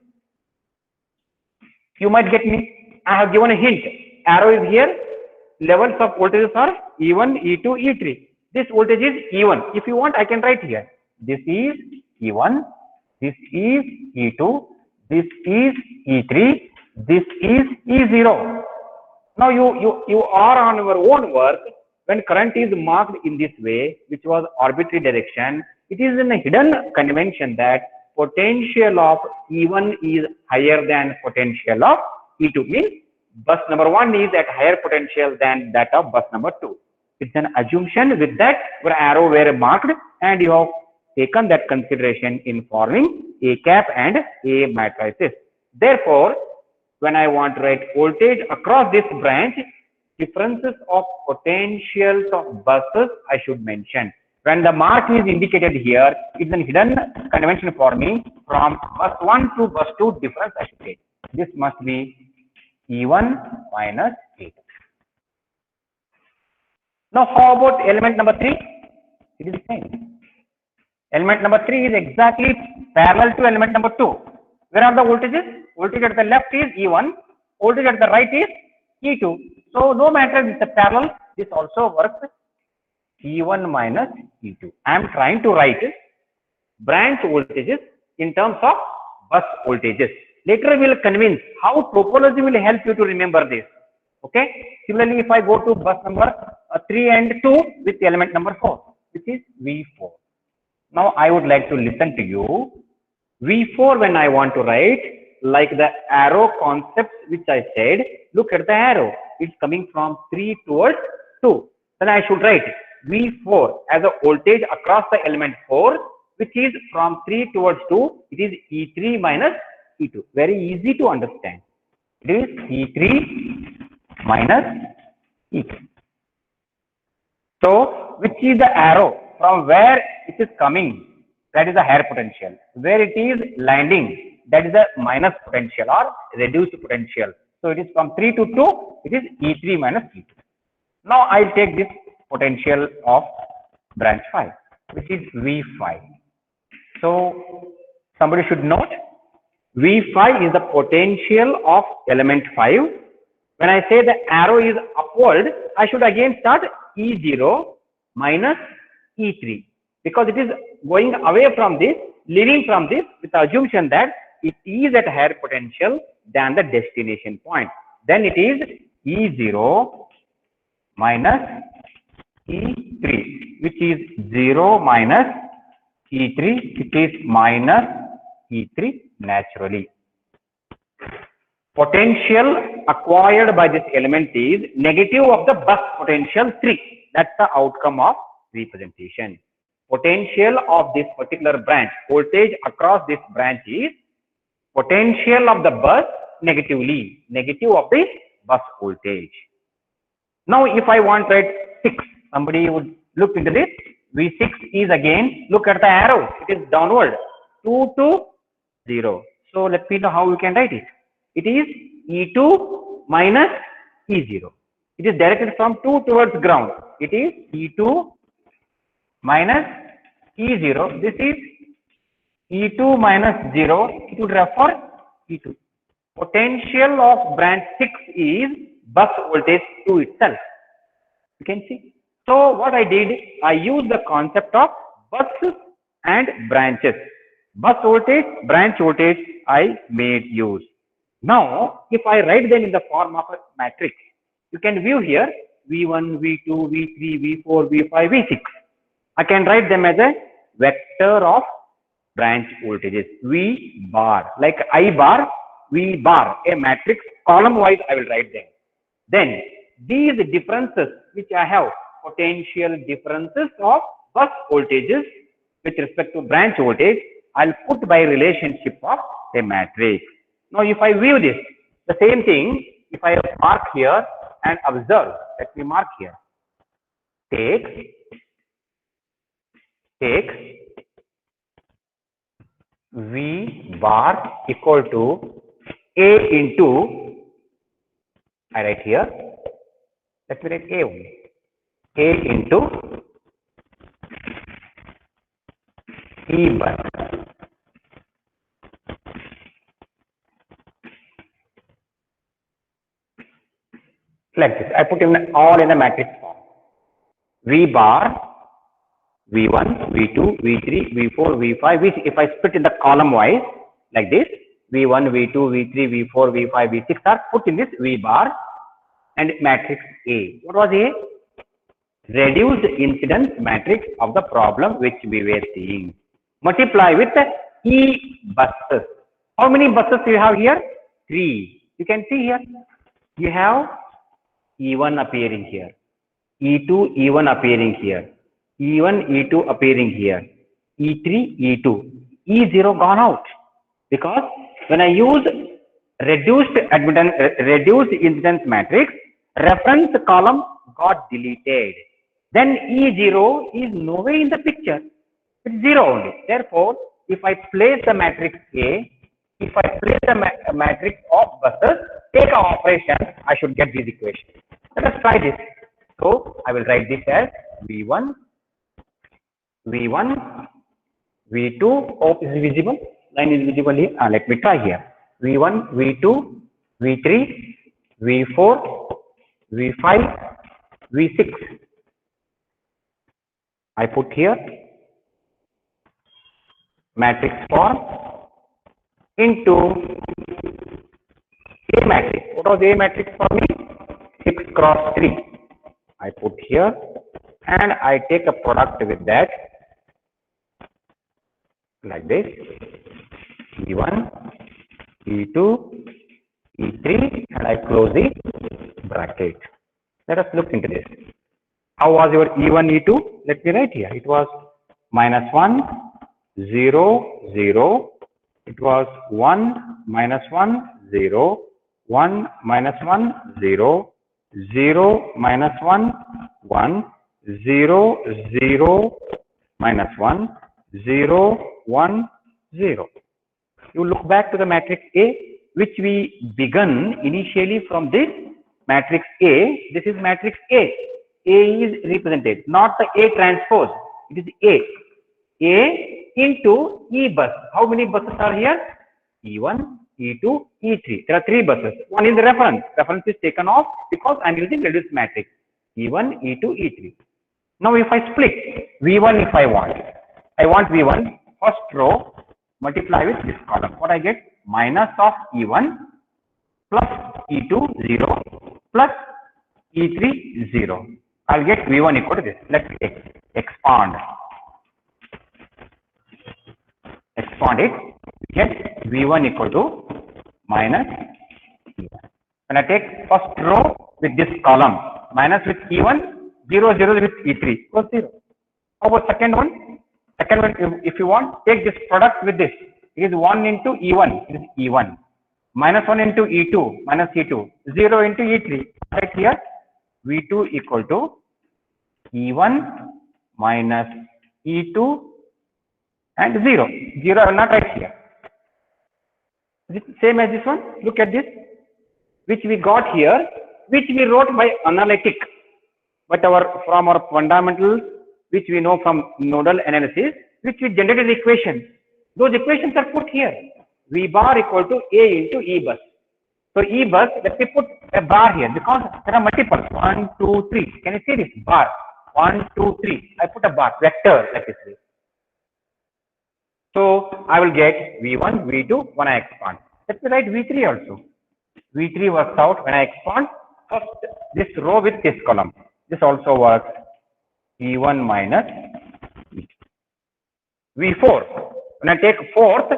You might get me. I have given a hint. Arrow is here. Levels of voltages are E1, E2, E3. This voltage is E1. If you want, I can write here. This is E1. This is E2. This is E3. This is E0. Now you are on your own work. When current is marked in this way, which was arbitrary direction, it is in a hidden convention that potential of E1 is higher than potential of E2. Means bus number 1 is at higher potential than that of bus number 2. It's an assumption. With that, your arrow were marked and you have taken that consideration in forming A cap and A matrices. Therefore, when I want to write voltage across this branch, differences of potentials of buses I should mention. When the mark is indicated here, it's a hidden convention for me. From bus 1 to bus 2 difference I should take. This must be E1 minus E2. Now, how about element number 3? It is the same. Element number 3 is exactly parallel to element number 2. Where are the voltages? Voltage at the left is E1. Voltage at the right is E2. So, no matter it's a parallel, this also works. E1 minus E2. I am trying to write branch voltages in terms of bus voltages. Later we will convince how topology will help you to remember this. Okay. Similarly, if I go to bus number 3 and 2 with element number 4, which is V4. Now I would like to listen to you. V4 when I want to write, like the arrow concept which I said, look at the arrow. It's coming from 3 towards 2. Then I should write V4 as a voltage across the element 4, which is from 3 towards 2. It is E3 minus E2. Very easy to understand. It is E3 minus E2. So, which is the arrow from where it is coming? That is the higher potential. Where it is landing, that is the minus potential or reduced potential. So, it is from 3 to 2, it is E3 minus E2. Now, I will take this potential of branch 5, which is V5. So, somebody should note, V5 is the potential of element 5. When I say the arrow is upward, I should again start E0 minus E3, because it is going away from this, leaving from this with the assumption that it is at higher potential than the destination point. Then it is E0 minus E3, which is 0 minus E3, it is minus E3 naturally. Potential acquired by this element is negative of the bus potential 3. That's the outcome of representation. Potential of this particular branch, voltage across this branch is potential of the bus negatively, negative of the bus voltage. Now, if I want to write 6, somebody would look into this. V6 is again, look at the arrow, it is downward, 2 to 0. So, let me know how we can write it. It is E2 minus E0. It is directed from 2 towards ground. It is E2 minus E0. This is E2 minus 0. It would refer E2. Potential of branch 6 is bus voltage 2 itself. You can see. So, what I did, I used the concept of buses and branches. Bus voltage, branch voltage, I made use. Now, if I write them in the form of a matrix, you can view here V1, V2, V3, V4, V5, V6. I can write them as a vector of branch voltages. V bar, like I bar, V bar, a matrix column wise I will write them. Then these differences which I have, potential differences of bus voltages with respect to branch voltage, I'll put by relationship of a matrix. Now if I view this, the same thing, if I mark here and observe, let me mark here. Take V bar equal to A into, I write here, let me write A only, A into E bus. Like this, I put in all in a matrix form. V bar, V1, V2, V3, V4, V5, which if I split in the column wise, like this, V1, V2, V3, V4, V5, V6 are put in this V bar and matrix A. What was A? Reduced incidence matrix of the problem which we were seeing. Multiply with the E buses. How many buses you have here? 3. You can see here. You have E1 appearing here, E2, E1 appearing here, E1, E2 appearing here, E3, E2, E0 gone out, because when I use reduced admittance, reduced incidence matrix, reference column got deleted. Then E0 is nowhere in the picture. It's 0 only. Therefore, if I place the matrix A, if I place the matrix of buses, take an operation, I should get this equation. Let us try this. So, I will write this as V1, V1, V2. Hope is visible. Line is visible here. Let me try here. V1, V2, V3, V4, V5, V6. I put here matrix form into A matrix. What was A matrix for me? 6 cross 3. I put here and I take a product with that like this. E1, E2, E3, and I close the bracket. Let us look into this. How was your E1, E2? Let me write here. It was -1, 0, 0. It was 1, -1, 0, 1, -1, 0, 0, -1, 1, 0, 0, -1, 0, 1, 0. You look back to the matrix A, which we begun initially from this matrix A. This is matrix A. A is represented, not the A transpose. It is A. A into E bus. How many buses are here? E1, E2, E3. There are 3 buses. One is the reference. Reference is taken off because I am using reduced matrix. E1, E2, E3. Now if I split V1 if I want V1, first row multiply with this column. What I get? Minus of E1 plus E2, 0 plus E3, 0. I'll get V1 equal to this. Let's expand it. Get V1 equal to minus E1. When I take first row with this column, minus with E1, 0, 0 with E3 equals 0. How about second one? Second one, if you want, take this product with this. It is 1 into E1. It is E1. Minus 1 into E2, minus E2. 0 into E3. Right here, V2 equal to E1 minus E2 and 0. 0 I will not write here. Is it same as this one? Look at this. Which we got here, which we wrote by analytic. But from our fundamentals, which we know from nodal analysis, which we generated equations. Those equations are put here. V bar equal to A into E bus. So E bus, let me put a bar here because there are multiples. 1, 2, 3. Can you see this bar? 1, 2, 3. I put a bar, vector like this. So I will get V1, V2 when I expand. Let me write V3 also. V3 works out when I expand. First, this row with this column. This also works. E1 minus E2. V4. When I take fourth,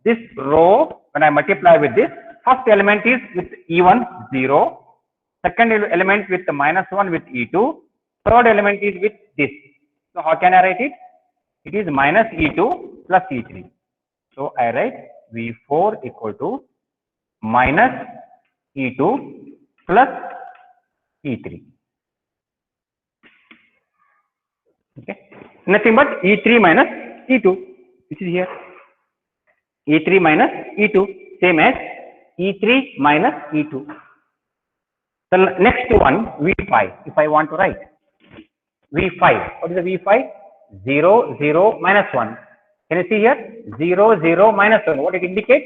this row, when I multiply with this, first element is with E1, 0. Second element with the -1 with E2. Third element is with this. So how can I write it? It is minus E2 plus E3. So I write V4 equal to minus E2 plus E3. Okay. Nothing but E3 minus E2, which is here. E3 minus E2, same as E3 minus E2. The next one, V5, if I want to write. V5, what is the V5? 0, 0, minus 1. Can you see here? 0, 0, minus 1. What it indicates?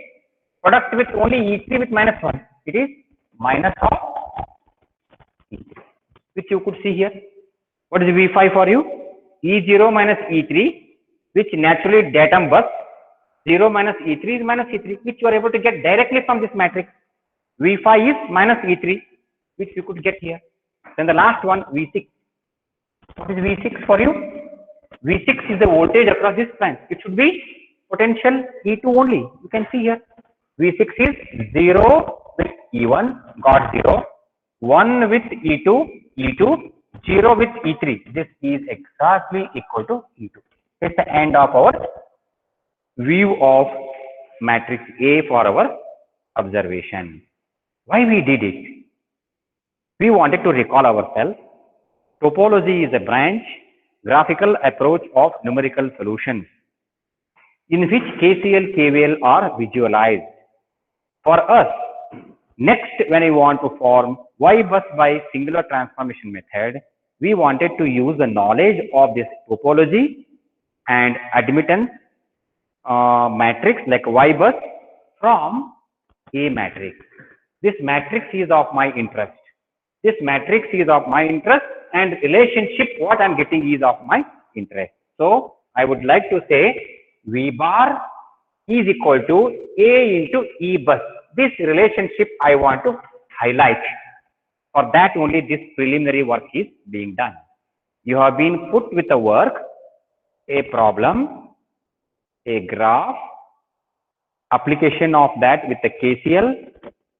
Product with only E3 with minus 1. It is minus of E3, which you could see here. What is V5 for you? E0 minus E3, which naturally datum bus. 0 minus E3 is minus E3, which you are able to get directly from this matrix. V5 is minus E3, which you could get here. Then the last one, V6. What is V6 for you? V6 is the voltage across this branch. It should be potential E2 only. You can see here. V6 is 0 with E1, got 0. 1 with E2, E2, 0 with E3. This is exactly equal to E2. It's the end of our view of matrix A for our observation. Why we did it? We wanted to recall ourselves. Topology is a branch, graphical approach of numerical solutions in which KCL, KVL are visualized. For us, next when I want to form Y bus by singular transformation method, we wanted to use the knowledge of this topology and admittance matrix like Y bus from A matrix. This matrix is of my interest. This matrix is of my interest, and relationship what I am getting is of my interest. So I would like to say V bar is equal to A into E bus. This relationship I want to highlight. For that only this preliminary work is being done. You have been put with a work, a problem, a graph, application of that with the KCL,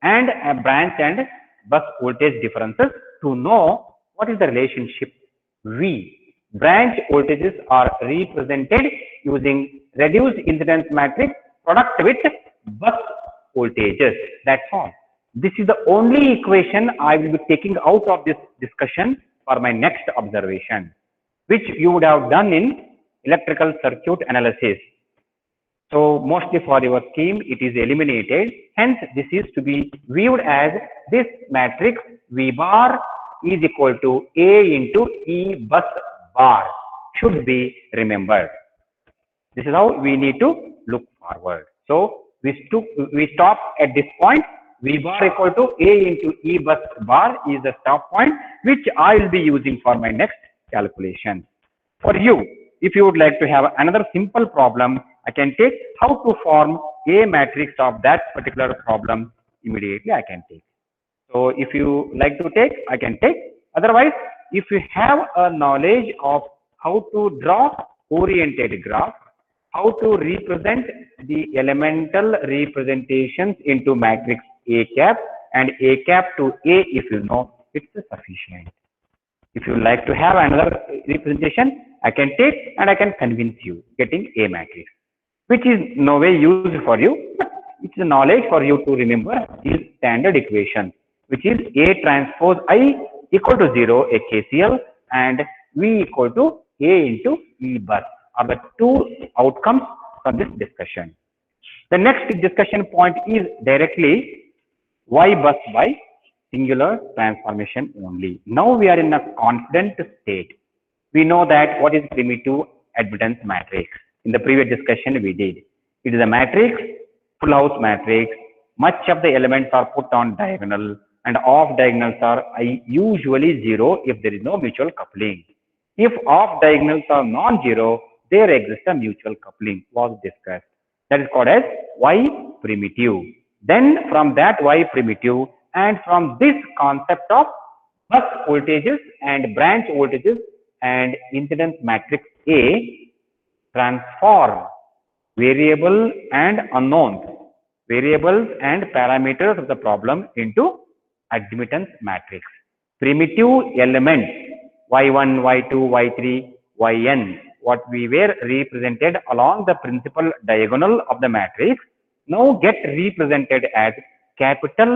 and a branch and bus voltage differences to know what is the relationship V. Branch voltages are represented using reduced impedance matrix product with bus voltages. That's all. This is the only equation I will be taking out of this discussion for my next observation, which you would have done in electrical circuit analysis. So mostly for your scheme, it is eliminated. Hence, this is to be viewed as this matrix V bar is equal to A into E bus bar should be remembered. This is how we need to look forward. So we stop at this point. V bar equal to A into E bus bar is the stop point, which I will be using for my next calculation. For you, if you would like to have another simple problem, I can take how to form A matrix of that particular problem immediately I can take. So if you like to take, I can take. Otherwise, if you have a knowledge of how to draw oriented graph, how to represent the elemental representations into matrix A cap and A cap to A, if you know, it's sufficient. If you like to have another representation, I can take and I can convince you getting A matrix, which is no way used for you, but it's a knowledge for you to remember this standard equation, which is A transpose I equal to 0, a KCL, and V equal to A into E bus are the two outcomes from this discussion. The next discussion point is directly Y bus by singular transformation only. Now we are in a confident state. We know that what is primitive admittance matrix. In the previous discussion we did. It is a matrix, full house matrix. Much of the elements are put on diagonal and off diagonals are usually 0 if there is no mutual coupling. If off diagonals are non-zero, there exists a mutual coupling was discussed. That is called as Y primitive. Then from that Y primitive and from this concept of bus voltages and branch voltages and impedance matrix A, transform variable and unknowns, variables and parameters of the problem into admittance matrix. Primitive elements y1, y2, y3, yn, what we were represented along the principal diagonal of the matrix, now get represented as capital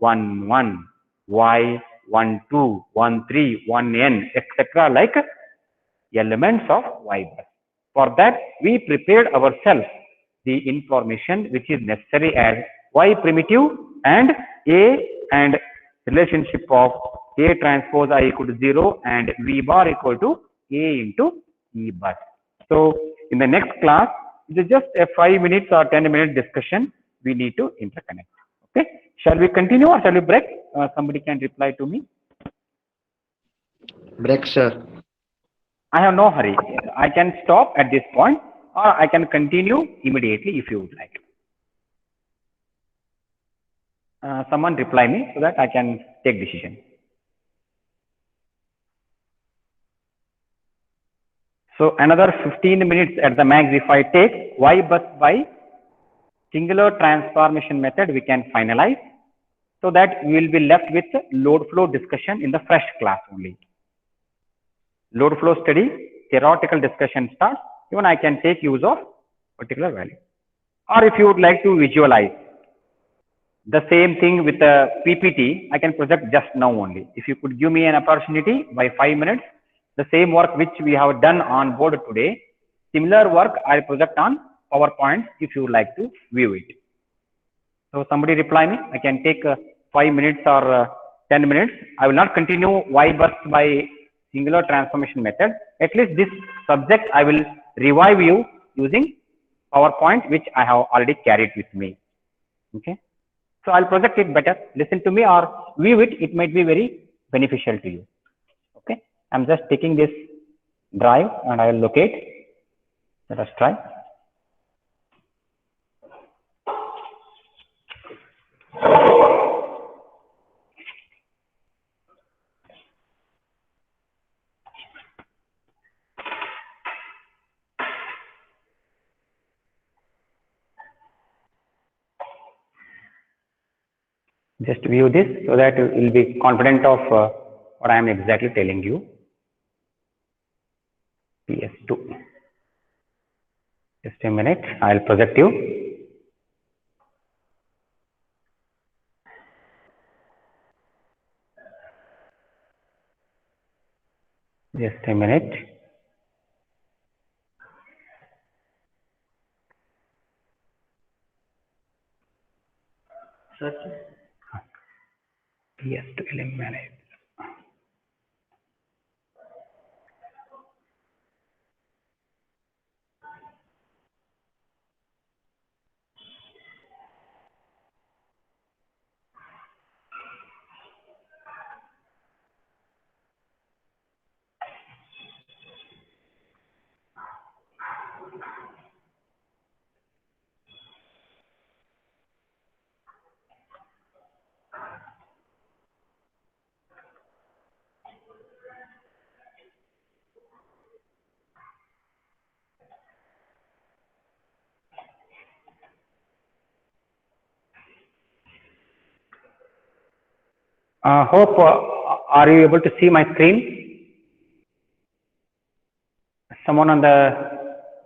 Y11, Y12, 13, 1n, etc. like elements of Y bus. For that, we prepared ourselves the information which is necessary as Y primitive and A and relationship of A transpose I equal to 0 and V bar equal to A into E bus. So, in the next class, it is just a 5 minutes or 10-minute discussion we need to interconnect. Okay. Shall we continue or shall we break? Somebody can reply to me. Break, sir. I have no hurry. I can stop at this point or I can continue immediately if you would like. Someone reply me so that I can take decision. So another 15 minutes at the max if I take Y bus by singular transformation method we can finalize, so that we will be left with load flow discussion in the fresh class only. Load flow study, theoretical discussion starts, even I can take use of particular value. Or if you would like to visualize the same thing with the PPT, I can project just now only. If you could give me an opportunity by 5 minutes, the same work which we have done on board today, similar work I'll project on PowerPoint if you would like to view it. So somebody reply me. I can take 5 minutes or 10 minutes. I will not continue Y bus by singular transformation method. At least this subject I will revive you using PowerPoint, which I have already carried with me. Okay. So I'll project it better. Listen to me or view it. It might be very beneficial to you. Okay. I'm just taking this drive and I will locate. Let us try. Just view this so that you will be confident of what I am exactly telling you. PS2. Just a minute, I will project you. Just a minute. PS2 element manage. Hope are you able to see my screen? Someone on the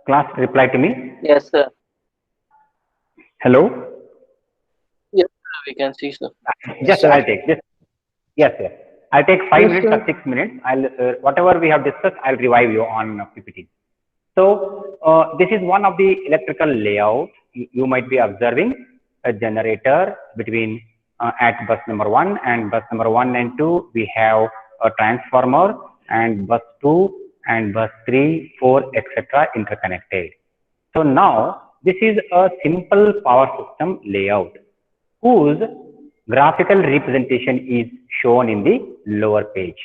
class reply to me. Yes, sir. Hello. Yes, sir, we can see, sir. Yes, sir. I'll take this. Yes, yes. I'll take 5 Yes, minutes sir. or 6 minutes. I'll whatever we have discussed, I'll revive you on PPT. So this is one of the electrical layout. You might be observing a generator between at bus number 1 and bus number 1 and 2. We have a transformer and bus 2 and bus 3, 4, etc. interconnected. So now this is a simple power system layout whose graphical representation is shown in the lower page.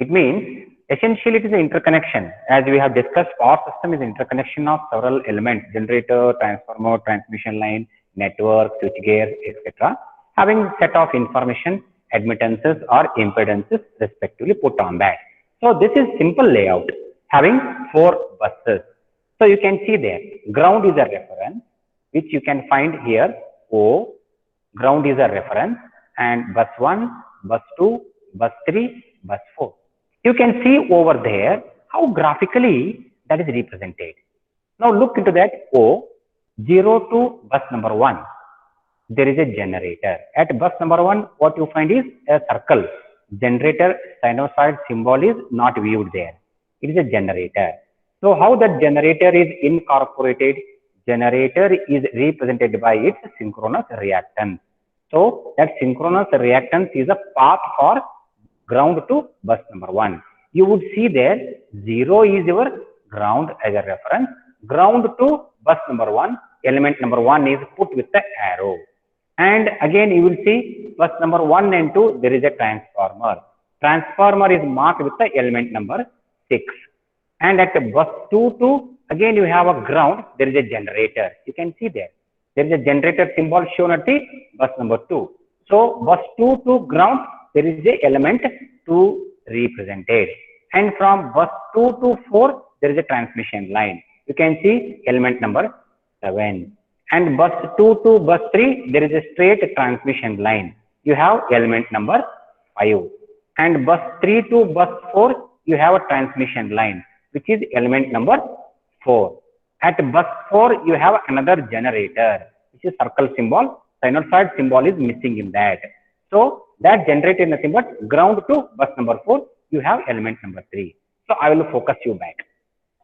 It means essentially it is an interconnection. As we have discussed, power system is interconnection of several elements: generator, transformer, transmission line, network, switchgear, etc. having set of information, admittances or impedances respectively put on that. So this is simple layout having 4 buses. So you can see there, ground is a reference, which you can find here, O, ground is a reference, and bus 1, bus 2, bus 3, bus 4. You can see over there how graphically that is represented. Now look into that O, 0 to bus number 1. There is a generator. At bus number 1, what you find is a circle. Generator sinusoid symbol is not viewed there. It is a generator. So how that generator is incorporated? Generator is represented by its synchronous reactance. So that synchronous reactance is a path for ground to bus number 1. You would see there 0 is your ground as a reference. Ground to bus number 1, element number 1 is put with the arrow. And again you will see bus number 1 and 2, there is a transformer. Transformer is marked with the element number 6. And at bus 2 to, again you have a ground, there is a generator. You can see there. There is a generator symbol shown at the bus number 2. So bus 2 to ground, there is a element 2 represented. And from bus 2 to 4, there is a transmission line. You can see element number 7. And bus 2 to bus 3, there is a straight transmission line. You have element number 5. And bus 3 to bus 4, you have a transmission line, which is element number 4. At bus 4, you have another generator, which is circle symbol. Sinusoid symbol is missing in that. So that generator is nothing but ground to bus number 4, you have element number 3. So I will focus you back.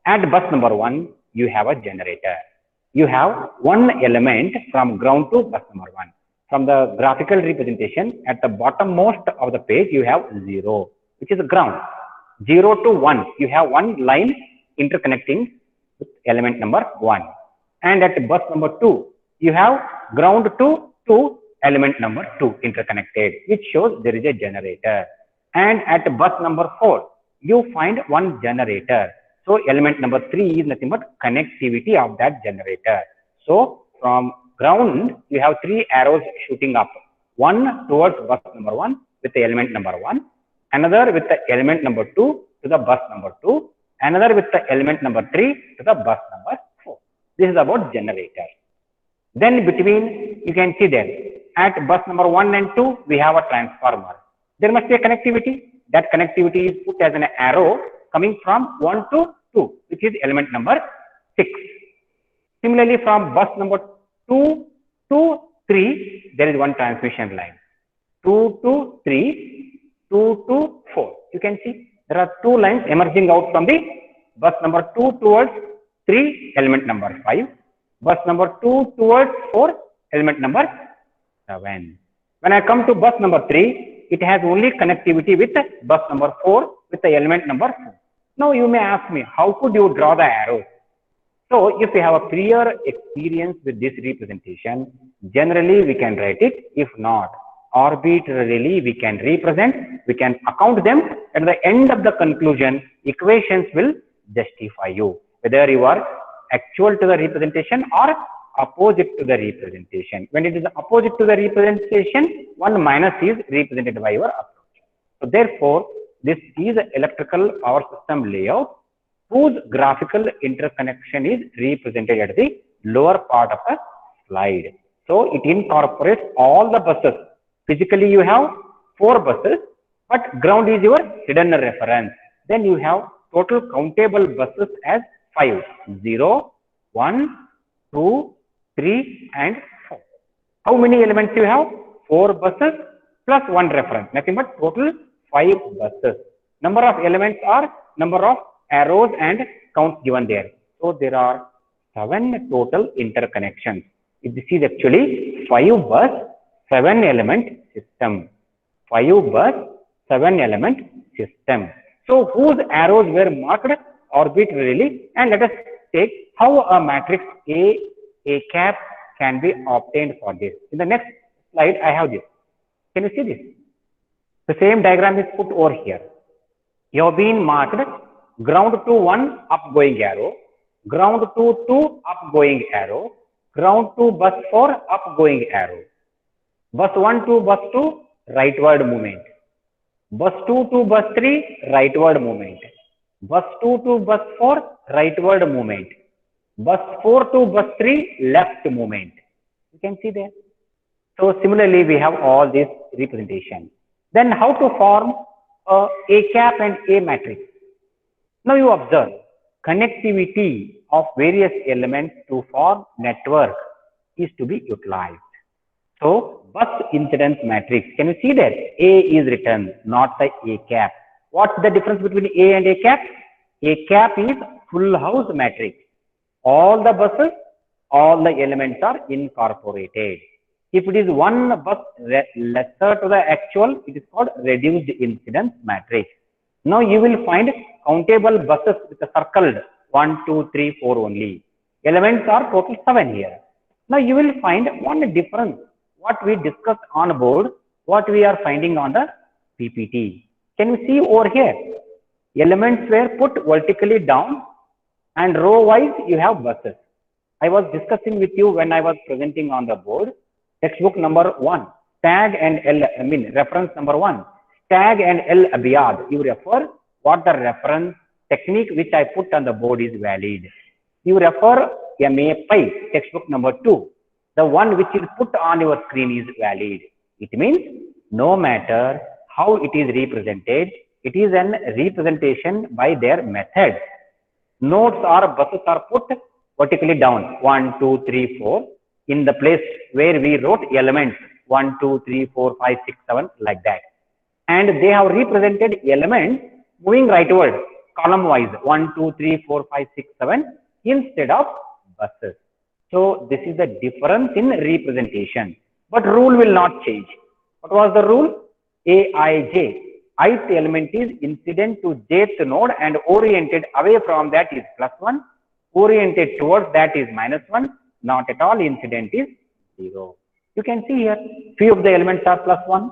At bus number 1, you have a generator. You have one element from ground to bus number 1. From the graphical representation, at the bottommost of the page, you have 0, which is ground. 0 to 1, you have one line interconnecting with element number 1. And at bus number 2, you have ground to element number 2 interconnected, which shows there is a generator. And at bus number 4, you find one generator. So element number 3 is nothing but connectivity of that generator. So from ground, you have 3 arrows shooting up. One towards bus number 1 with the element number 1. Another with the element number 2 to the bus number 2. Another with the element number 3 to the bus number 4. This is about generator. Then between, you can see there, at bus number 1 and 2, we have a transformer. There must be a connectivity. That connectivity is put as an arrow coming from 1 to 2, which is element number 6. Similarly, from bus number 2 to 3, there is one transmission line. 2 to 3, 2 to 4. You can see there are 2 lines emerging out from the bus number 2 towards 3, element number 5. Bus number 2 towards 4, element number 7. When I come to bus number 3, it has only connectivity with bus number 4 with the element number 4. Now you may ask me, how could you draw the arrows? So if we have a prior experience with this representation, generally we can write it. If not, arbitrarily we can represent, we can account them. At the end of the conclusion, equations will justify you, whether you are actual to the representation or opposite to the representation. When it is opposite to the representation, one minus is represented by your approach. So therefore, this is an electrical power system layout whose graphical interconnection is represented at the lower part of the slide. So it incorporates all the buses. Physically, you have 4 buses, but ground is your hidden reference. Then you have total countable buses as 5. 0, 1, 2, 3, and 4. How many elements you have? 4 buses plus 1 reference. Nothing but total 5 buses. Number of elements are number of arrows and counts given there. So there are 7 total interconnections. This is actually 5 bus, 7 element system. 5 bus, 7 element system. So whose arrows were marked arbitrarily, and let us take how a matrix A cap can be obtained for this. In the next slide, I have this. Can you see this? The same diagram is put over here. You have been marked ground to 1 upgoing arrow, ground to 2 upgoing arrow, ground to bus 4 upgoing arrow, bus 1 to bus 2 rightward movement, bus 2 to bus 3 rightward movement, bus 2 to bus 4 rightward movement, Bus 4 to bus 3, left movement. You can see there. So similarly, we have all this representation. Then how to form a cap and A matrix? Now you observe connectivity of various elements to form network is to be utilized. So bus impedance matrix, can you see that A is written, not the A cap. What's the difference between A and A cap? A cap is full house matrix. All the buses, all the elements are incorporated. If it is one bus lesser to the actual, it is called reduced impedance matrix. Now you will find countable buses with a circled 1, 2, 3, 4 only. Elements are total 7 here. Now you will find one difference. What we discussed on board, what we are finding on the PPT. Can you see over here? Elements were put vertically down and row wise you have buses. I was discussing with you when I was presenting on the board. Textbook number 1, tag and L, reference number 1, tag and L abiyad. You refer what the reference technique which I put on the board is valid. You refer MA Pi, textbook number 2. The one which is put on your screen is valid. It means no matter how it is represented, it is an representation by their method. Nodes or buses are put vertically down 1, 2, 3, 4 in the place where we wrote elements 1, 2, 3, 4, 5, 6, 7 like that. And they have represented elements moving rightward column wise 1, 2, 3, 4, 5, 6, 7 instead of buses. So this is the difference in representation. But rule will not change. What was the rule? Aij. Ith element is incident to jth node and oriented away from that is +1. Oriented towards that is -1. Not at all incident is 0. You can see here, few of the elements are +1,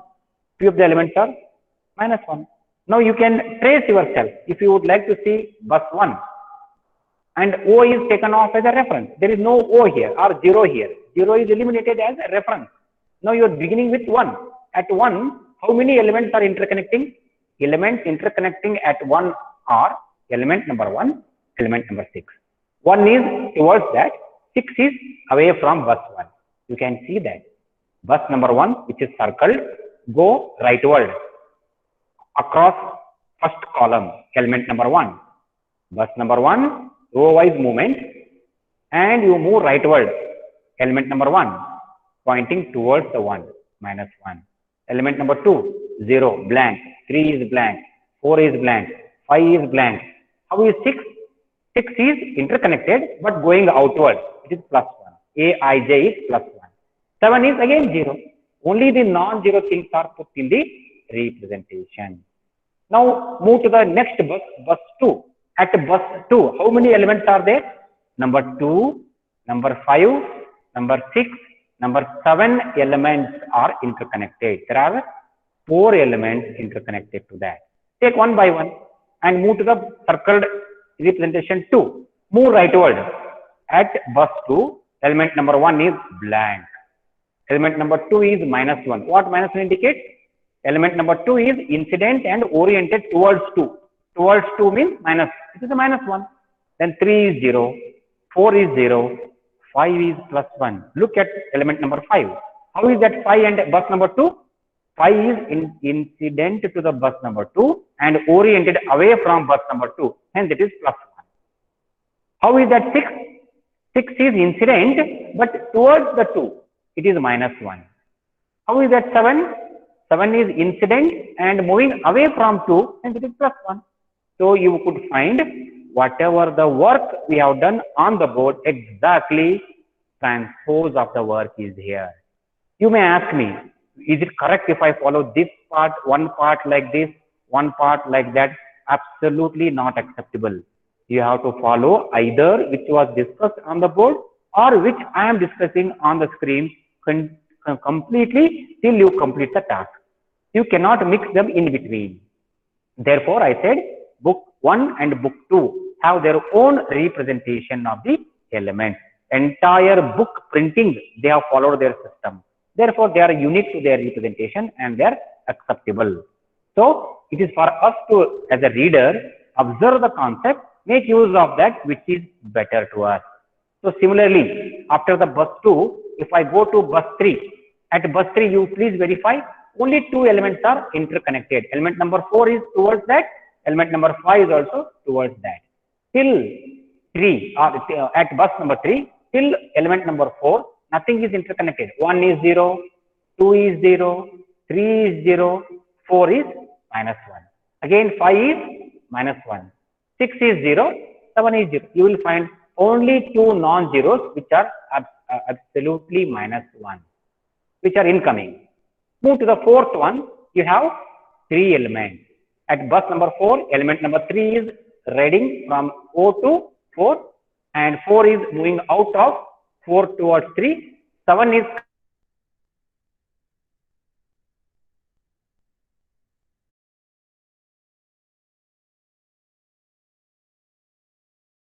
few of the elements are -1. Now you can trace yourself. If you would like to see bus 1 and O is taken off as a reference. There is no O here or 0 here. 0 is eliminated as a reference. Now you are beginning with 1. At 1, how many elements are interconnecting? Elements interconnecting at 1 are element number 1, element number 6. 1 is towards that, 6 is away from bus 1. You can see that. Bus number 1, which is circled, go rightward across first column, element number 1. Bus number 1, row wise movement, and you move rightward, element number 1, pointing towards the 1, -1. Element number 2, 0, blank, 3 is blank, 4 is blank, 5 is blank. How is 6? 6 is interconnected but going outward. It is +1. Aij is +1. 7 is again 0. Only the non-zero things are put in the representation. Now move to the next bus, bus 2. At bus 2, how many elements are there? Number 2, number 5, number 6, number 7 elements are interconnected. There are 4 elements interconnected to that. Take one by one and move to the circled representation 2. Move rightward. At bus 2, element number 1 is blank. Element number 2 is -1. What -1 indicates? Element number 2 is incident and oriented towards 2. Towards 2 means minus. It is a -1. Then 3 is 0. 4 is 0. 5 is +1. Look at element number 5. How is that 5 and bus number 2? 5 is incident to the bus number 2 and oriented away from bus number 2. Hence it is +1. How is that 6? 6 is incident but towards the 2. It is -1. How is that 7? 7 is incident and moving away from 2 and it is +1. So you could find whatever the work we have done on the board, exactly transpose of the work is here. You may ask me, is it correct if I follow this part, one part like this, one part like that? Absolutely not acceptable. You have to follow either which was discussed on the board or which I am discussing on the screen completely till you complete the task. You cannot mix them in between. Therefore, I said book 1 and book 2 have their own representation of the elements. Entire book printing, they have followed their system. Therefore, they are unique to their representation and they are acceptable. So, it is for us to, as a reader, observe the concept, make use of that which is better to us. So similarly, after the bus 2, if I go to bus 3, at bus 3 you please verify only two elements are interconnected. Element number 4 is towards that, element number 5 is also towards that. Till 3, at bus number 3, till element number 4, nothing is interconnected. 1 is 0, 2 is 0, 3 is 0, 4 is minus 1. Again 5 is minus 1. 6 is 0, 7 is 0. You will find only two non-zeros which are absolutely minus 1, which are incoming. Move to the fourth one, you have three elements. At bus number 4, element number 3 is reading from O to 4, and 4 is moving out of 4 towards 3. 7 is